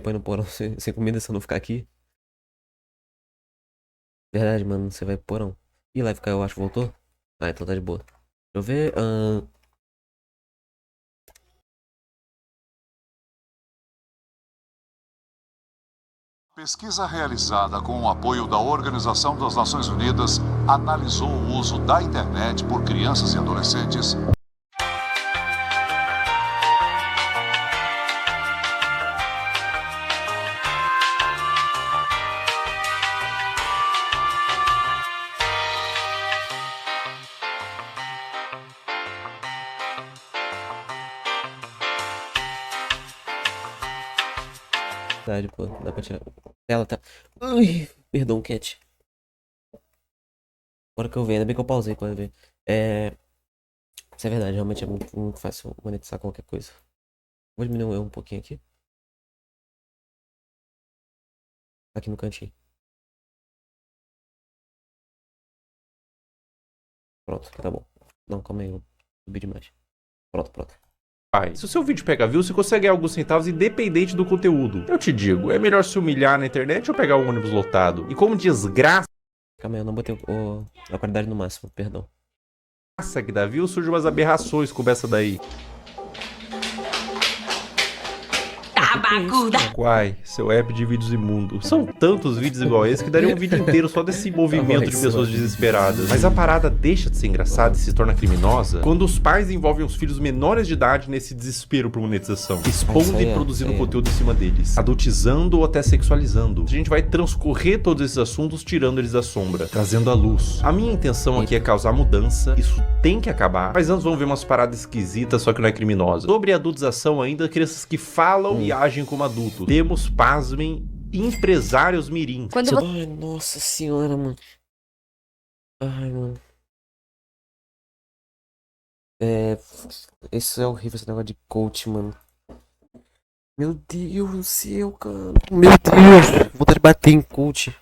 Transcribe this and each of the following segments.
Põe no porão sem comida se eu não ficar aqui. Verdade, mano, você vai pro porão. Ih, Live caiu, eu acho, voltou? Ah, então tá de boa. Deixa eu ver. Pesquisa realizada com o apoio da Organização das Nações Unidas analisou o uso da internet por crianças e adolescentes. Verdade, pô, dá pra tirar. Ela tá. Ui, perdão, Cat. Agora que eu vi, ainda bem que eu pausei quando eu vi. Isso é verdade, realmente é muito fácil monetizar qualquer coisa. Vou diminuir um pouquinho aqui. Aqui no cantinho. Pronto, aqui tá bom. Não, calma aí, eu subi demais. Pronto. Se o seu vídeo pega view, você consegue ganhar alguns centavos independente do conteúdo. Eu te digo, é melhor se humilhar na internet ou pegar um ônibus lotado? E como desgraça Calma aí, eu não botei a qualidade no máximo, perdão. que dá view, surgem umas aberrações como essa daí. Tabacuda! Uai, seu app de vídeos imundo. São tantos vídeos igual esse que daria um vídeo inteiro só desse movimento de pessoas desesperadas. Mas a parada deixa de ser engraçada e se torna criminosa quando os pais envolvem os filhos menores de idade nesse desespero por monetização, expondo e produzindo conteúdo em cima deles, adultizando ou até sexualizando. A gente vai transcorrer todos esses assuntos tirando eles da sombra, trazendo à luz. A minha intenção aqui é causar mudança, isso tem que acabar, mas antes vamos ver umas paradas esquisitas, só que não é criminosa. Sobre a adultização ainda, crianças que falam e agem como adultos. Temos, pasmem, empresários mirim. Ai, nossa senhora, mano. Ai, mano. Isso é horrível, esse negócio de coach, mano. Meu Deus do céu, cara. Meu Deus. Vou de bater em coach.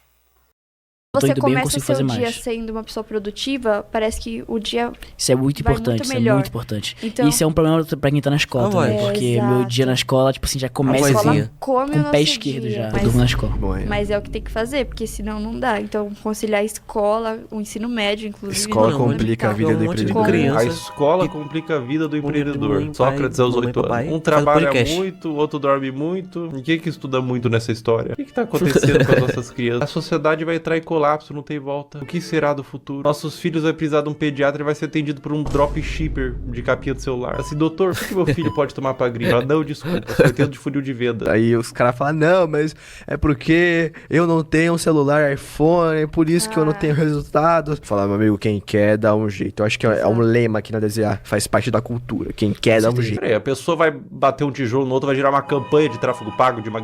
Você começa o seu dia sendo uma pessoa produtiva, parece que o dia Isso é muito vai importante, muito isso é melhor. muito importante. Então, Isso é um problema pra quem tá na escola também, porque exato. meu dia na escola, tipo assim, já a começa escola come com o o pé nosso esquerdo dia, já. Eu mas, durmo na escola. mas é o que tem que fazer, porque senão não dá. Então, conciliar a escola, o ensino médio, inclusive. Escola não, complica a vida do um monte de empreendedor. criança. A escola que- complica a vida do Mãe, empreendedor. Sócrates aos mamãe, 8 papai, anos. Um faz trabalha podcast. muito, o outro dorme muito. E quem que estuda muito nessa história? O que tá acontecendo com as nossas crianças? A sociedade vai entrar em colapso, não tem volta. O que será do futuro? Nossos filhos vai precisar de um pediatra e vai ser atendido por um dropshipper de capinha de celular. Assim, doutor, o que meu filho pode tomar pra gripe? Ah, não, desculpa, certeza de funil de venda. Aí os caras falam, não, mas é porque eu não tenho um celular iPhone, é por isso que eu não tenho resultado. Falar, meu amigo, quem quer dá um jeito. Eu acho que é um lema aqui na DZA, faz parte da cultura. Quem quer dá um jeito. Peraí, a pessoa vai bater um tijolo no outro, vai gerar uma campanha de tráfego pago de uma...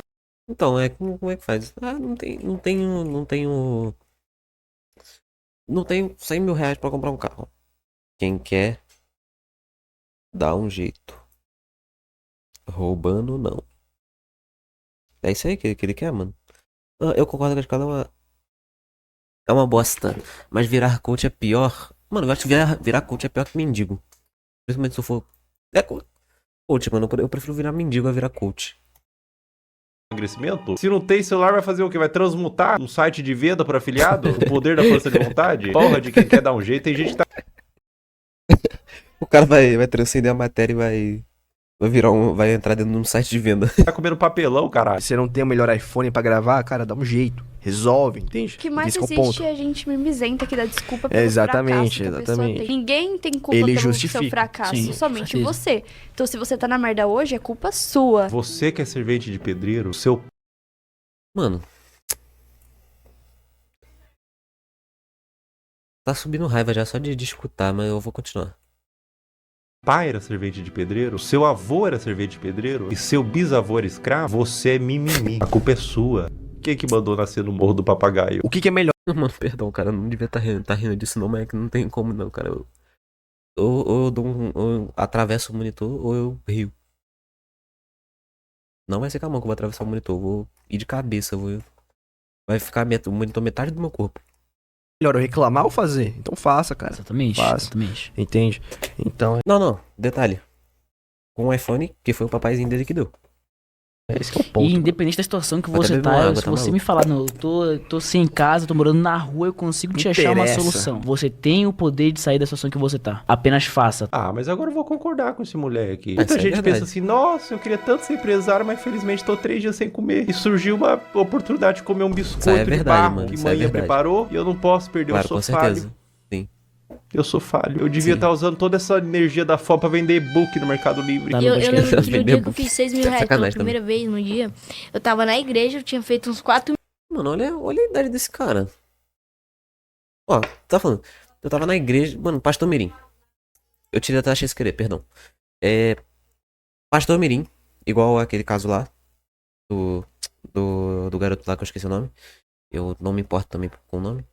Então, como é que faz? Ah, não tenho 100 mil reais pra comprar um carro. Quem quer, dá um jeito. Roubando, não. É isso aí que ele quer, mano. Eu concordo que a escola é uma bosta. Mas virar coach é pior. Mano, eu acho que virar coach é pior que mendigo. Principalmente se eu for. Coach, mano. Eu prefiro virar mendigo a virar coach. emagrecimento? Se não tem celular, vai fazer o quê? Vai transmutar um site de venda para afiliado? O poder da força de vontade? Porra de quem quer dar um jeito. Tem gente que tá... O cara vai transcender a matéria e vai entrar dentro de um site de venda. comendo papelão, caralho. Se você não tem o melhor iPhone pra gravar, cara, dá um jeito. Resolve, entende? O que mais Esse é o existe ponto. é a gente mimizenta que dá desculpa pelo Exatamente, fracasso que a pessoa exatamente. tem. Ninguém tem culpa Ele pelo justifica. seu fracasso, Sim, com somente certeza. você. Então se você tá na merda hoje, é culpa sua. Você que é servente de pedreiro, seu Mano. Tá subindo raiva já só de escutar, mas eu vou continuar. pai era servente de pedreiro, seu avô era servente de pedreiro e seu bisavô era escravo, você é mimimi. A culpa é sua. Quem que mandou nascer no Morro do Papagaio? O que é melhor? Mano, perdão, cara. Eu não devia tá rindo disso não, mas é que não tem como não, cara. Ou eu dou ou eu atravesso o monitor ou eu rio. Não vai ser com a mão que eu vou atravessar o monitor. Eu vou ir de cabeça. Vai ficar o monitor metade do meu corpo. Melhor eu reclamar ou fazer? Então faça, cara. Exatamente, Faça. exatamente. Entende? Então, Não. Detalhe. Com o iPhone, que foi o papaizinho dele que deu. Esse que é o ponto. E independente da situação que Até você beber tá, uma água, se tá você maluco? me falar, não, tô sem casa, tô morando na rua, eu consigo te achar uma Interessa. solução. Você tem o poder de sair da situação que você tá. Apenas faça. Ah, mas agora eu vou concordar com esse moleque. Isso Muita é gente verdade. pensa assim, nossa, eu queria tanto ser empresário, mas infelizmente tô 3 dias sem comer. E surgiu uma oportunidade de comer um biscoito Isso aí é de verdade, barro mano, que isso é manhã verdade. preparou e eu não posso perder, Claro, eu sou com falho. certeza. Sim. Eu sou falho. Eu devia Sim. estar usando toda essa energia da fome pra vender e-book no Mercado Livre. Tá no Eu basquete. lembro que no Vender dia que eu book. fiz 6 mil É reais pela sacanagem primeira vez no dia, eu tava na igreja, eu tinha feito uns 4 Mano, olha a idade desse cara. Ó, tá falando. Eu tava na igreja. Mano, Pastor Mirim. Eu tirei a taxa querer, perdão. Pastor Mirim, igual aquele caso lá. Do garoto lá que eu esqueci o nome. Eu não me importo também com o nome.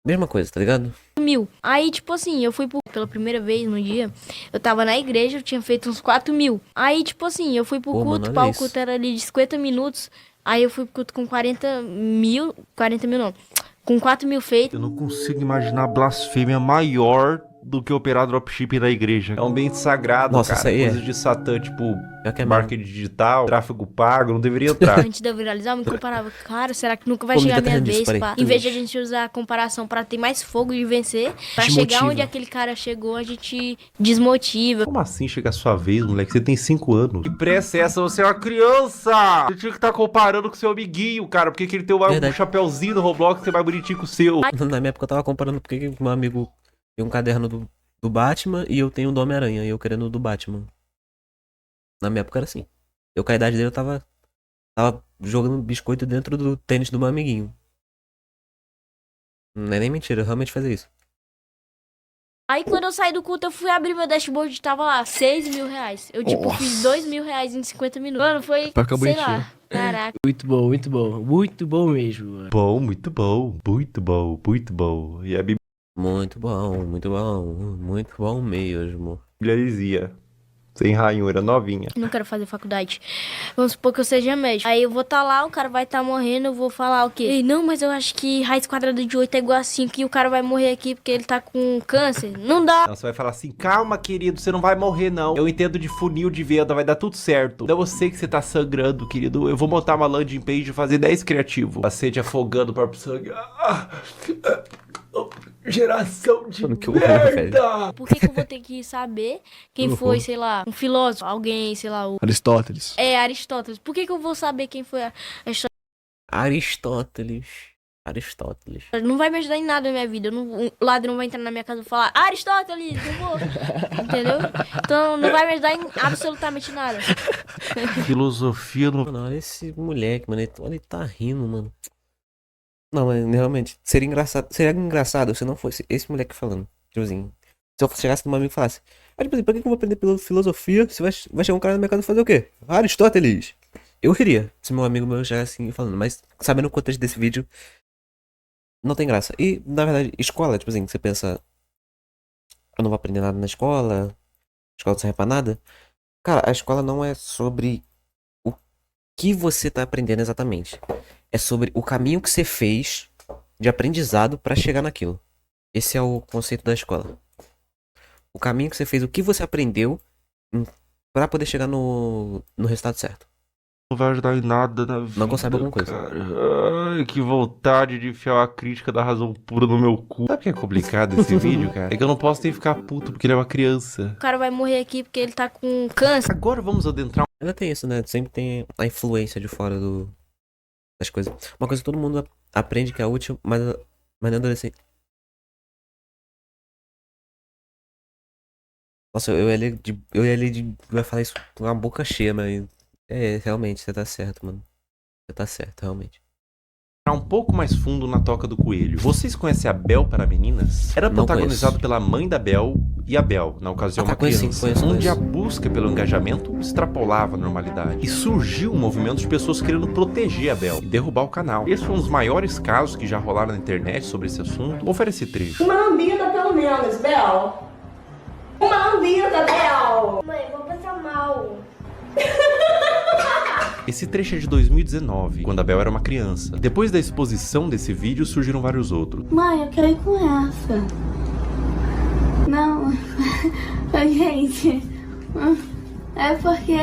Mesma coisa, tá ligado? mil. Aí, tipo assim, eu fui pela primeira vez no dia, eu tava na igreja, eu tinha feito uns 4 mil. Aí, tipo assim, eu fui pro Pô, culto, mano, olha o isso. culto era ali de 50 minutos. Aí eu fui pro culto com 40 mil não, com 4 mil feitos. Eu não consigo imaginar blasfêmia maior do que operar dropshipping na igreja. É um ambiente sagrado, Nossa, cara. isso aí é. Coisas de Satã, tipo, Pior que é mesmo. marketing digital, tráfego pago, não deveria entrar. Antes de eu viralizar, eu me comparava, cara, será que nunca vai Pô, me chegar a minha detalhe disso, vez? peraí. Pá? Em vez de a gente usar a comparação pra ter mais fogo de vencer, pra Te chegar motiva. onde aquele cara chegou, a gente desmotiva. Como assim chega a sua vez, moleque? Você tem 5 anos. Que pressa é essa? Você é uma criança! Você tinha que estar comparando com seu amiguinho, cara. Porque que ele tem um Verdade. chapéuzinho no Roblox que é mais bonitinho que o seu. Na minha época eu tava comparando porque meu amigo tem um caderno do Batman e eu tenho o do Homem-Aranha. E eu querendo o do Batman. Na minha época era assim. Eu com a idade dele eu tava jogando biscoito dentro do tênis do meu amiguinho. Não é nem mentira, eu realmente fazia isso. Aí quando eu saí do culto, eu fui abrir meu dashboard e tava lá, 6 mil reais. Eu, tipo, Nossa. fiz 2 mil reais em 50 minutos. Mano, foi, Pra ficar sei bonitinho. lá, caraca. Muito bom, muito bom. Muito bom mesmo, mano. Bom, muito bom. Muito bom, muito bom. E a Muito bom, muito bom. Muito bom mesmo. Bíblia dizia, sem ranhura, novinha. Não quero fazer faculdade. Vamos supor que eu seja médico. Aí eu vou estar lá, o cara vai estar morrendo, eu vou falar o quê? Ei, não, mas eu acho que raiz quadrada de 8 é igual a 5 e o cara vai morrer aqui porque ele tá com câncer. Não dá. Não, você vai falar assim, calma, querido, você não vai morrer, não. Eu entendo de funil de venda, vai dar tudo certo. Não, eu sei que você tá sangrando, querido. Eu vou montar uma landing page e fazer 10 criativo. Paciente afogando o próprio sangue. Geração de Mano, que horror, velho. merda! Por que eu vou ter que saber quem foi, sei lá, um filósofo? Alguém, sei lá, o... Aristóteles. É, Aristóteles. Por que eu vou saber quem foi Aristóteles. Não vai me ajudar em nada na minha vida. Um ladrão vai entrar na minha casa e falar Aristóteles, eu vou. Entendeu? Então não vai me ajudar em absolutamente nada. Filosofia no... Mano, olha esse moleque, mano. Olha, ele tá rindo, mano. Não, mas realmente, seria engraçado se não fosse esse moleque falando. Tipo assim, se eu chegasse no meu amigo e falasse, tipo assim, pra que eu vou aprender pela filosofia se vai chegar um cara no mercado e fazer o quê? Aristóteles. Eu riria se meu amigo meu chegasse assim falando, mas sabendo o contexto desse vídeo, não tem graça. E, na verdade, escola, tipo assim, você pensa, eu não vou aprender nada na escola, a escola não serve pra nada. Cara, a escola não é sobre o que você tá aprendendo exatamente. É sobre o caminho que você fez de aprendizado pra chegar naquilo. Esse é o conceito da escola. O caminho que você fez, o que você aprendeu pra poder chegar no resultado certo. Não vai ajudar em nada na vida. Não consegue alguma coisa. Cara. Ai, que vontade de enfiar a crítica da razão pura no meu cu. Sabe o que é complicado esse vídeo, cara? É que eu não posso nem ficar puto porque ele é uma criança. O cara vai morrer aqui porque ele tá com câncer. Agora vamos adentrar Ainda tem isso, né? Sempre tem a influência de fora das coisas. Uma coisa que todo mundo aprende que é útil, mas não é adolescente. Nossa, eu vai falar isso com a boca cheia, mas realmente, você tá certo, mano. Você tá certo, realmente. um pouco mais fundo na Toca do Coelho. Vocês conhecem a Bel para Meninas? Era Não protagonizado conheço. pela mãe da Bel e a Bel, na ocasião uma conheço, criança, conheço. onde a busca pelo engajamento extrapolava a normalidade. E surgiu um movimento de pessoas querendo proteger a Bel e derrubar o canal. Esse foi um dos maiores casos que já rolaram na internet sobre esse assunto. Vou oferecer esse trecho. Uma lambida, pelo menos, Bel. Uma lambida, Bel. Mãe, vou passar mal. Esse trecho é de 2019, quando a Bel era uma criança. Depois da exposição desse vídeo, surgiram vários outros. Mãe, eu quero ir com essa. Não, gente, é porque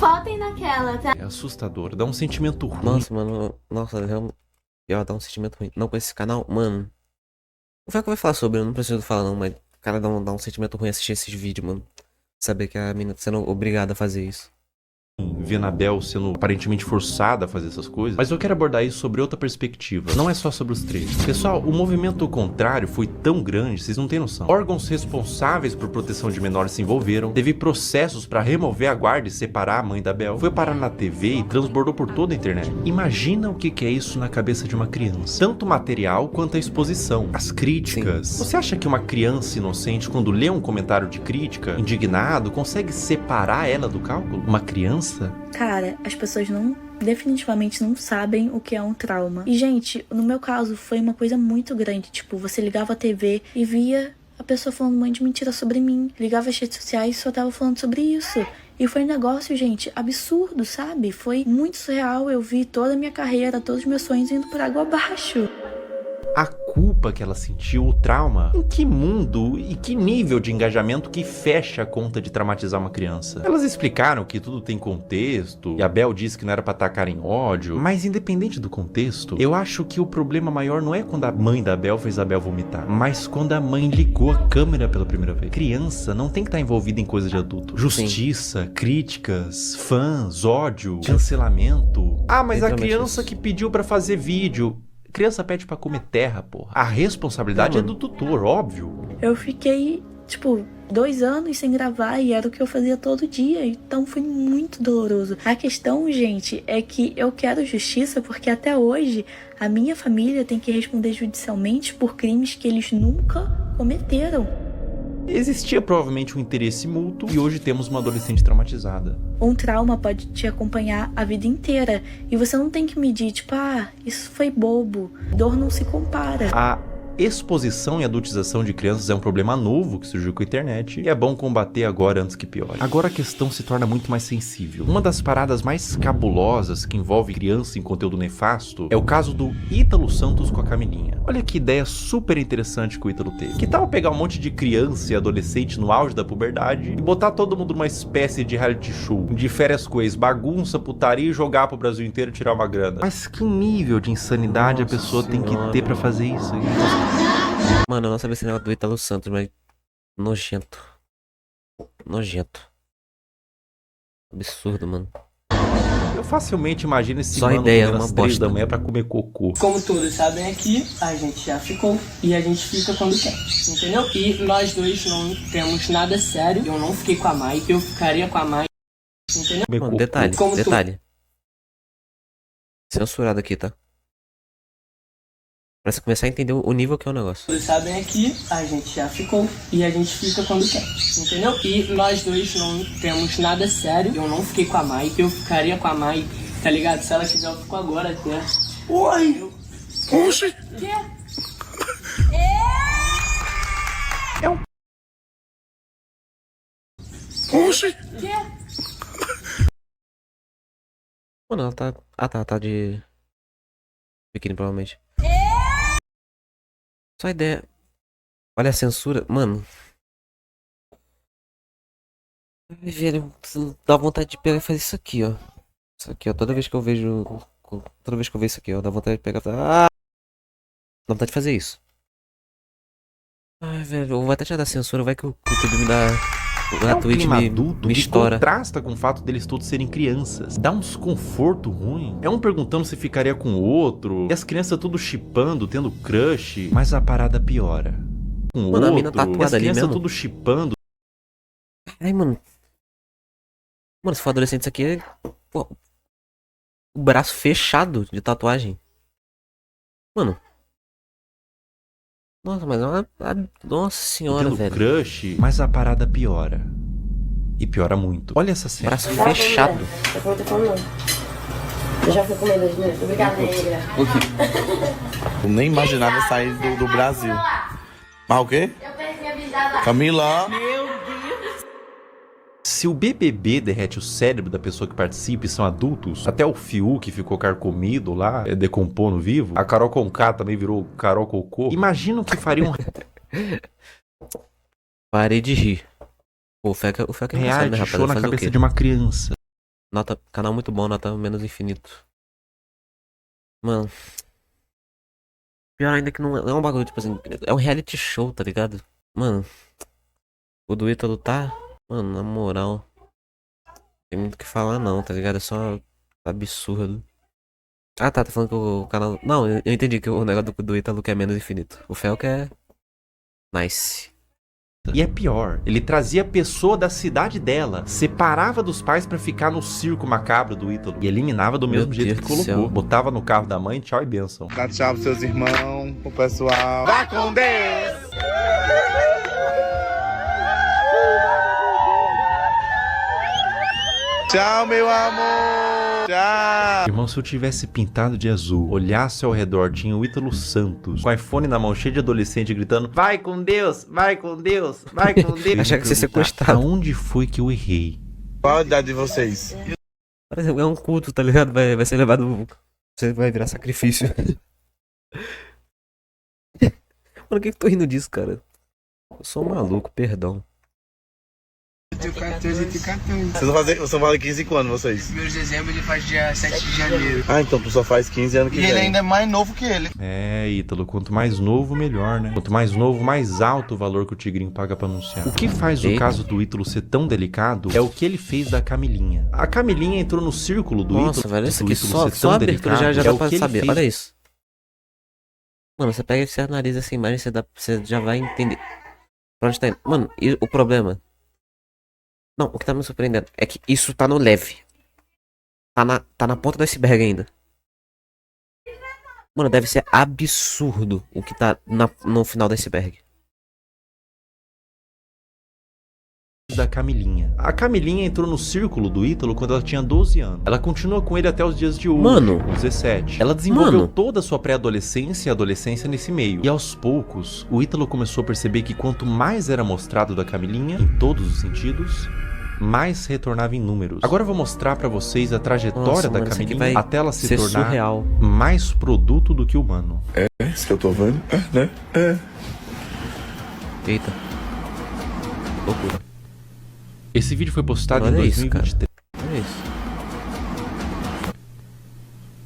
Voltem naquela, tá? É assustador, dá um sentimento ruim. Nossa, mano. Nossa, realmente. Pior, dá um sentimento ruim. Não, com esse canal, mano. Não foi o que eu vou falar sobre, eu não preciso falar não, mas. Cara, dá um sentimento ruim assistir esses vídeos, mano. Saber que a menina tá sendo obrigada a fazer isso. Vendo a Bel sendo aparentemente forçada a fazer essas coisas, mas eu quero abordar isso sobre outra perspectiva. Não é só sobre os trechos. Pessoal, o movimento contrário foi tão grande, vocês não têm noção. Órgãos responsáveis por proteção de menores se envolveram, teve processos pra remover a guarda e separar a mãe da Bel, foi parar na TV e transbordou por toda a internet. Imagina o que é isso na cabeça de uma criança. Tanto material quanto a exposição, as críticas. Sim. Você acha que uma criança inocente, quando lê um comentário de crítica, indignado, consegue separar ela do cálculo? Uma criança? Cara, as pessoas definitivamente não sabem o que é um trauma. E, gente, no meu caso, foi uma coisa muito grande. Tipo, você ligava a TV e via a pessoa falando um monte de mentira sobre mim. Ligava as redes sociais e só tava falando sobre isso. E foi um negócio, gente, absurdo, sabe? Foi muito surreal. Eu vi toda a minha carreira, todos os meus sonhos indo por água abaixo. A culpa que ela sentiu, o trauma. Em que mundo e que nível de engajamento que fecha a conta de traumatizar uma criança? Elas explicaram que tudo tem contexto, e a Bel disse que não era pra atacar em ódio, mas independente do contexto, eu acho que o problema maior não é quando a mãe da Bel fez a Bel vomitar, mas quando a mãe ligou a câmera pela primeira vez. Criança não tem que estar envolvida em coisa de adulto. Justiça, críticas, fãs, ódio, cancelamento. Ah, mas a criança que pediu pra fazer vídeo... Criança pede pra comer terra, porra. A responsabilidade é do tutor, óbvio. Eu fiquei, 2 anos sem gravar e era o que eu fazia todo dia. Então foi muito doloroso. A questão, gente, é que eu quero justiça porque até hoje a minha família tem que responder judicialmente por crimes que eles nunca cometeram. Existia provavelmente um interesse mútuo e hoje temos uma adolescente traumatizada. Um trauma pode te acompanhar a vida inteira e você não tem que medir, isso foi bobo. Dor não se compara. A exposição e adultização de crianças é um problema novo que surgiu com a internet e é bom combater agora antes que piore. Agora a questão se torna muito mais sensível. Uma das paradas mais cabulosas que envolve criança em conteúdo nefasto é o caso do Ítalo Santos com a Camilinha. Olha que ideia super interessante que o Ítalo teve. Que tal pegar um monte de criança e adolescente no auge da puberdade e botar todo mundo numa espécie de reality show, de férias com ex, bagunça, putaria e jogar pro Brasil inteiro e tirar uma grana? Mas que nível de insanidade a pessoa tem que ter pra fazer isso? Mano, eu não sabia esse negócio do Ítalo Santos, mas... Nojento. Absurdo, mano. Eu facilmente imagino esse Só mano ideia, comendo uma às 3 bosta. da manhã pra comer cocô. Como todos sabem aqui, a gente já ficou e a gente fica quando quer, entendeu? E nós dois não temos nada sério. Eu não fiquei com a Mai, eu ficaria com a Mai, entendeu? Mano, detalhe. Censurado aqui, tá? Pra você começar a entender o nível que é o negócio. Todos sabem aqui, a gente já ficou e a gente fica quando quer, entendeu? E nós dois não temos nada sério. Eu não fiquei com a Mai, eu ficaria com a Mai, tá ligado? Se ela quiser, eu fico agora até. Oi! Oxi! É um... Oxi! Mano, ela tá... Ah, tá de... Biquíni, provavelmente. Só ideia. Olha a censura. Mano. Ai, velho, dá vontade de pegar e fazer isso aqui, ó. Isso aqui, ó. Toda vez que eu vejo isso aqui, ó. Dá vontade de pegar e falar... Dá vontade de fazer isso. Ai, velho. Eu vou até tirar da censura. Vai que o YouTube me dá... É um clima adulto me que estoura. contrasta com o fato deles todos serem crianças. Dá um desconforto ruim. É um perguntando se ficaria com o outro. E as crianças tudo chipando, tendo crush. Mas a parada piora. Com o Mano, outro. a mina tatuada e as ali crianças mesmo. tudo chipando. Ai, mano. Mano, se for adolescente, isso aqui é... Pô, o braço fechado de tatuagem. Mano. Nossa, mas é uma... Nossa senhora, tendo velho. crush. Mas a parada piora. E piora muito. Olha essa cena. Braço fechado. Eu já fui com medo de obrigada, negra. Eu nem imaginava sair do Brasil. Mas o quê? Eu perdi minha visada. Camila. Se o BBB derrete o cérebro da pessoa que participa e são adultos, até o Fiuk que ficou carcomido lá, decompondo vivo, a Carol Conká também virou Carol Cocô. Imagina o que fariam Parei de rir. Pô, o Feca é engraçado, né, reality rapaz? show na Fazer o cabeça quê? de uma criança. Canal muito bom, nota menos infinito. Mano. Pior ainda que não é um bagulho, tipo assim, é um reality show, tá ligado? Mano, o do Ítalo tá. Mano, na moral. Não tem muito o que falar não, tá ligado? É só absurdo. Ah tá falando que o canal. Não, eu entendi que o negócio do Ítalo que é menos infinito. O Fel que é. Nice. E é pior, ele trazia a pessoa da cidade dela, separava dos pais pra ficar no circo macabro do Ítalo e eliminava do mesmo jeito que colocou. Botava no carro da mãe, tchau e bênção. Dá tchau pros seus irmãos, pro pessoal. Vá com Deus! Tchau, meu amor! Tchau! Irmão, se eu tivesse pintado de azul, olhasse ao redor, tinha o Ítalo Santos, com o iPhone na mão, cheio de adolescente, gritando: vai com Deus, vai com Deus, vai com Deus. Achar que você sequestrado. Aonde foi que eu errei? Qual a idade de vocês? É um culto, tá ligado? Vai ser levado. Você vai virar sacrifício. Mano, por que eu tô rindo disso, cara? Eu sou um maluco, perdão. Eu tenho 14 e tenho 14. Vocês vão fazer 15 quando vocês? Primeiro de dezembro ele faz dia 7 de janeiro. Ah, então tu só faz 15 anos que vem. E ele ainda é mais novo que ele. É, Ítalo, quanto mais novo, melhor, né? Quanto mais novo, mais alto o valor que o Tigrinho paga pra anunciar. O que faz o caso do Ítalo ser tão delicado é o que ele fez da Camilinha. A Camilinha entrou no círculo do Ítalo. Nossa, velho, isso aqui só a abertura já dá pra saber. Olha isso. Mano, você pega e você analisa essa imagem, você já vai entender pra onde tá indo. Mano, e o problema... Não, o que tá me surpreendendo é que isso tá no leve. Tá na ponta do iceberg ainda. Mano, deve ser absurdo o que tá no final do iceberg. Da Camilinha. A Camilinha entrou no círculo do Ítalo quando ela tinha 12 anos. Ela continua com ele até os dias de hoje, mano, com 17. Ela desenvolveu toda a sua pré-adolescência e adolescência nesse meio. E aos poucos, o Ítalo começou a perceber que quanto mais era mostrado da Camilinha, em todos os sentidos, mais retornava em números. Agora eu vou mostrar pra vocês a trajetória da Camilinha até ela se tornar surreal, mais produto do que humano. É isso que eu tô vendo, né? É. Eita. Loucura. Esse vídeo foi postado em 2023. Olha isso.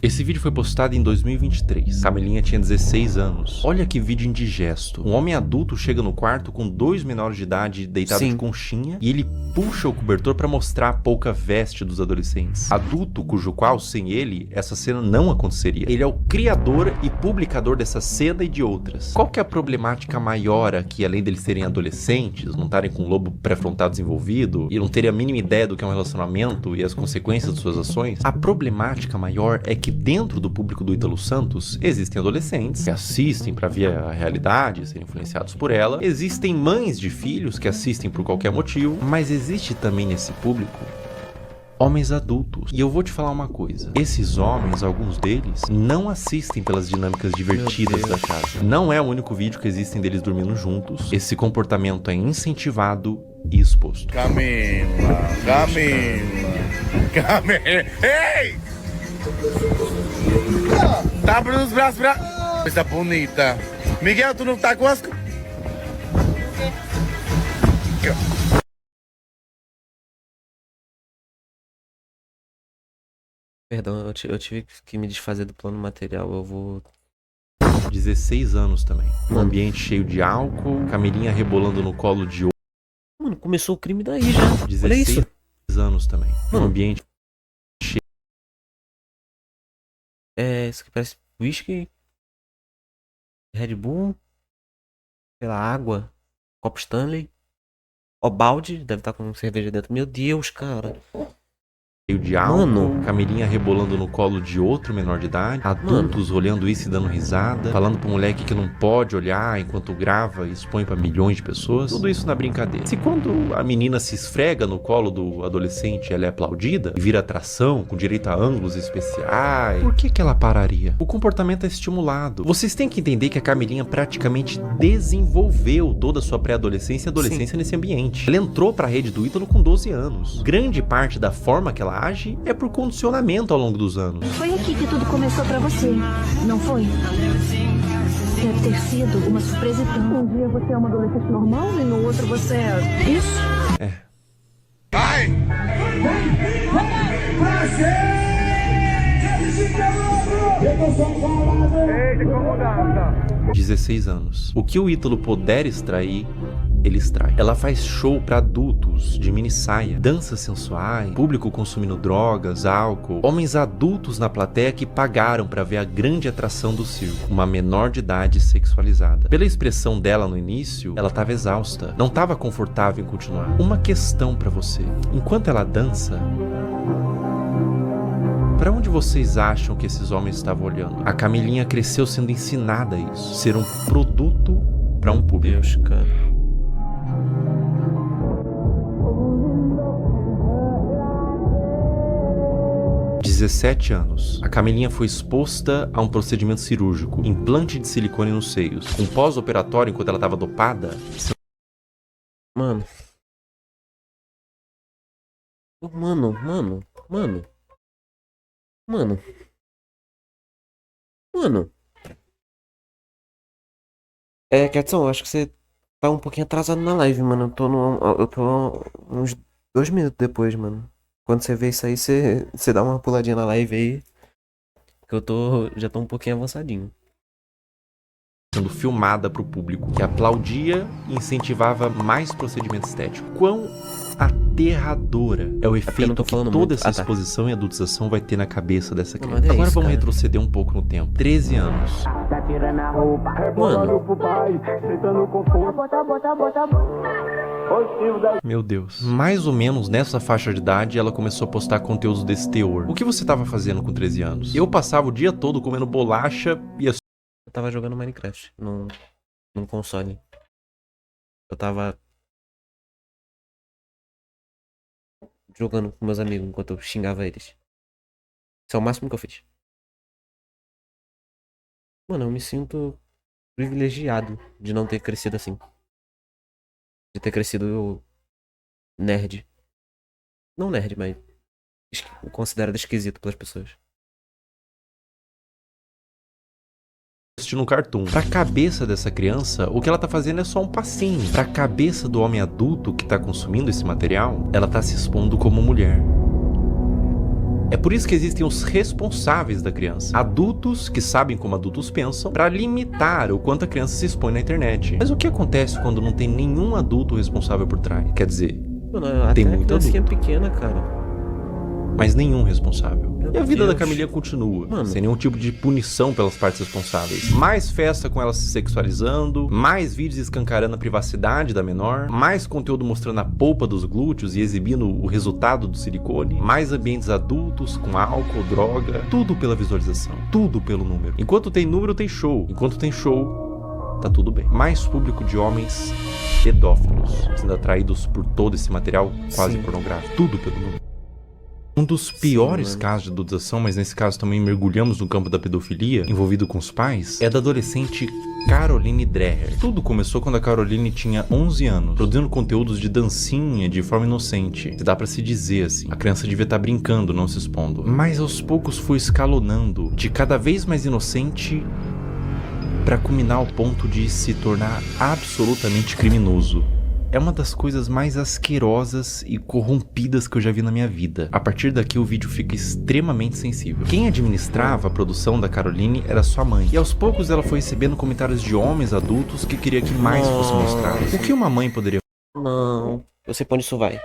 Esse vídeo foi postado em 2023. Camilinha tinha 16 anos. Olha que vídeo indigesto. Um homem adulto chega no quarto com 2 menores de idade deitados de conchinha e ele puxa o cobertor pra mostrar a pouca veste dos adolescentes. Adulto cujo qual, sem ele, essa cena não aconteceria. Ele é o criador e publicador dessa cena e de outras. Qual que é a problemática maior aqui, além deles serem adolescentes, não estarem com o lobo pré-frontal desenvolvido e não terem a mínima ideia do que é um relacionamento e as consequências de suas ações? A problemática maior é que dentro do público do Ítalo Santos existem adolescentes que assistem pra ver a realidade, serem influenciados por ela. Existem mães de filhos que assistem por qualquer motivo, mas existe também nesse público homens adultos. E eu vou te falar uma coisa. Esses homens, alguns deles, não assistem pelas dinâmicas divertidas da casa. Não é o único vídeo que existem deles dormindo juntos. Esse comportamento é incentivado e exposto. Camila. Ei! Tá abrindo os braços pra... Coisa bonita. Miguel, tu não tá com as... Perdão, eu tive que me desfazer do plano material, eu vou... 16 anos também. Um ambiente cheio de álcool, Camilinha rebolando no colo de outro. Mano, começou o crime daí já. 16 olha isso. anos também. Um ambiente cheio... Isso aqui parece whisky, Red Bull, sei lá, água, copo Stanley, ó, balde, deve estar com cerveja dentro. Meu Deus, cara. Cheio de álcool, Camilinha rebolando no colo de outro menor de idade, adultos olhando isso e dando risada, falando pro moleque que não pode olhar enquanto grava e expõe pra milhões de pessoas. Tudo isso na brincadeira. Se quando a menina se esfrega no colo do adolescente, ela é aplaudida e vira atração, com direito a ângulos especiais, por que ela pararia? O comportamento é estimulado. Vocês têm que entender que a Camilinha praticamente desenvolveu toda a sua pré-adolescência e adolescência nesse ambiente. Ela entrou pra rede do Ítalo com 12 anos. Grande parte da forma que ela age é por condicionamento ao longo dos anos. Foi aqui que tudo começou pra você, não foi? Deve ter sido uma surpresa e tão... Um dia você é uma adolescente normal e no outro você é... isso? É. Vai! Eita, 16 anos. O que o Ítalo puder extrair, ele extrai. Ela faz show pra adultos de mini saia, danças sensuais, público consumindo drogas, álcool, homens adultos na plateia que pagaram pra ver a grande atração do circo, uma menor de idade sexualizada. Pela expressão dela no início, ela tava exausta, não tava confortável em continuar. Uma questão pra você: enquanto ela dança, pra onde vocês acham que esses homens estavam olhando? A Camilinha cresceu sendo ensinada a isso, ser um produto pra um público. Deus, cara. Há 17 anos. A Camilinha foi exposta a um procedimento cirúrgico, implante de silicone nos seios. Um pós-operatório enquanto ela tava dopada. Mano. Mano. Ketson, eu acho que você tá um pouquinho atrasado na live, mano. Eu tô uns 2 minutos depois, mano. Quando você vê isso aí, você dá uma puladinha na live aí. Que já tô um pouquinho avançadinho. Sendo filmada pro público, que aplaudia e incentivava mais procedimento estético. Quão aterradora é o efeito que toda essa exposição e adultização vai ter na cabeça dessa criança. Agora vamos retroceder um pouco no tempo. 13 anos. Mano. Meu Deus. Mais ou menos nessa faixa de idade, ela começou a postar conteúdos desse teor. O que você tava fazendo com 13 anos? Eu passava o dia todo comendo bolacha e... Eu tava jogando Minecraft num console. Eu tava jogando com meus amigos enquanto eu xingava eles. Isso é o máximo que eu fiz. Mano, eu me sinto privilegiado de não ter crescido assim. De ter crescido nerd. Não nerd, mas considerado esquisito pelas pessoas. Assistindo um cartoon. Pra cabeça dessa criança, o que ela tá fazendo é só um passinho. Pra cabeça do homem adulto que tá consumindo esse material, ela tá se expondo como mulher. É por isso que existem os responsáveis da criança. Adultos que sabem como adultos pensam pra limitar o quanto a criança se expõe na internet. Mas o que acontece quando não tem nenhum adulto responsável por trás? Quer dizer, mano, tem até muito a criancinha adulto, pequena, cara. mas nenhum responsável. E a vida Deus. da Camilinha continua, Mano. sem nenhum tipo de punição pelas partes responsáveis. Mais festa com ela se sexualizando, mais vídeos escancarando a privacidade da menor, mais conteúdo mostrando a polpa dos glúteos e exibindo o resultado do silicone, mais ambientes adultos com álcool, droga, tudo pela visualização, tudo pelo número. Enquanto tem número, tem show. Enquanto tem show, tá tudo bem. Mais público de homens pedófilos sendo atraídos por todo esse material quase pornográfico, tudo pelo número. Um dos piores casos de adultização, mas nesse caso também mergulhamos no campo da pedofilia, envolvido com os pais, é da adolescente Caroline Dreher. Tudo começou quando a Caroline tinha 11 anos, produzindo conteúdos de dancinha de forma inocente. Se dá pra se dizer assim. A criança devia estar brincando, não se expondo. Mas aos poucos foi escalonando, de cada vez mais inocente, pra culminar ao ponto de se tornar absolutamente criminoso. É uma das coisas mais asquerosas e corrompidas que eu já vi na minha vida. A partir daqui o vídeo fica extremamente sensível. Quem administrava a produção da Caroline era sua mãe. E aos poucos ela foi recebendo comentários de homens adultos que queria que mais fosse mostrado. O que uma mãe poderia... Não, eu sei pra onde isso vai.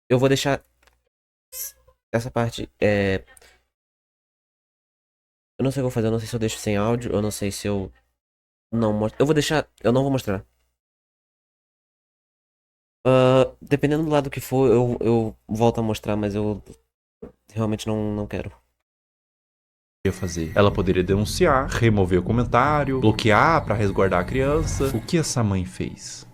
Eu vou deixar essa parte, eu não sei o que eu vou fazer, eu não sei se eu deixo sem áudio, eu não sei se eu não mostro. Eu vou deixar, eu não vou mostrar. Dependendo do lado que for, eu volto a mostrar, mas eu realmente não quero. Fazer. Ela poderia denunciar, remover o comentário, bloquear pra resguardar a criança. O que essa mãe fez?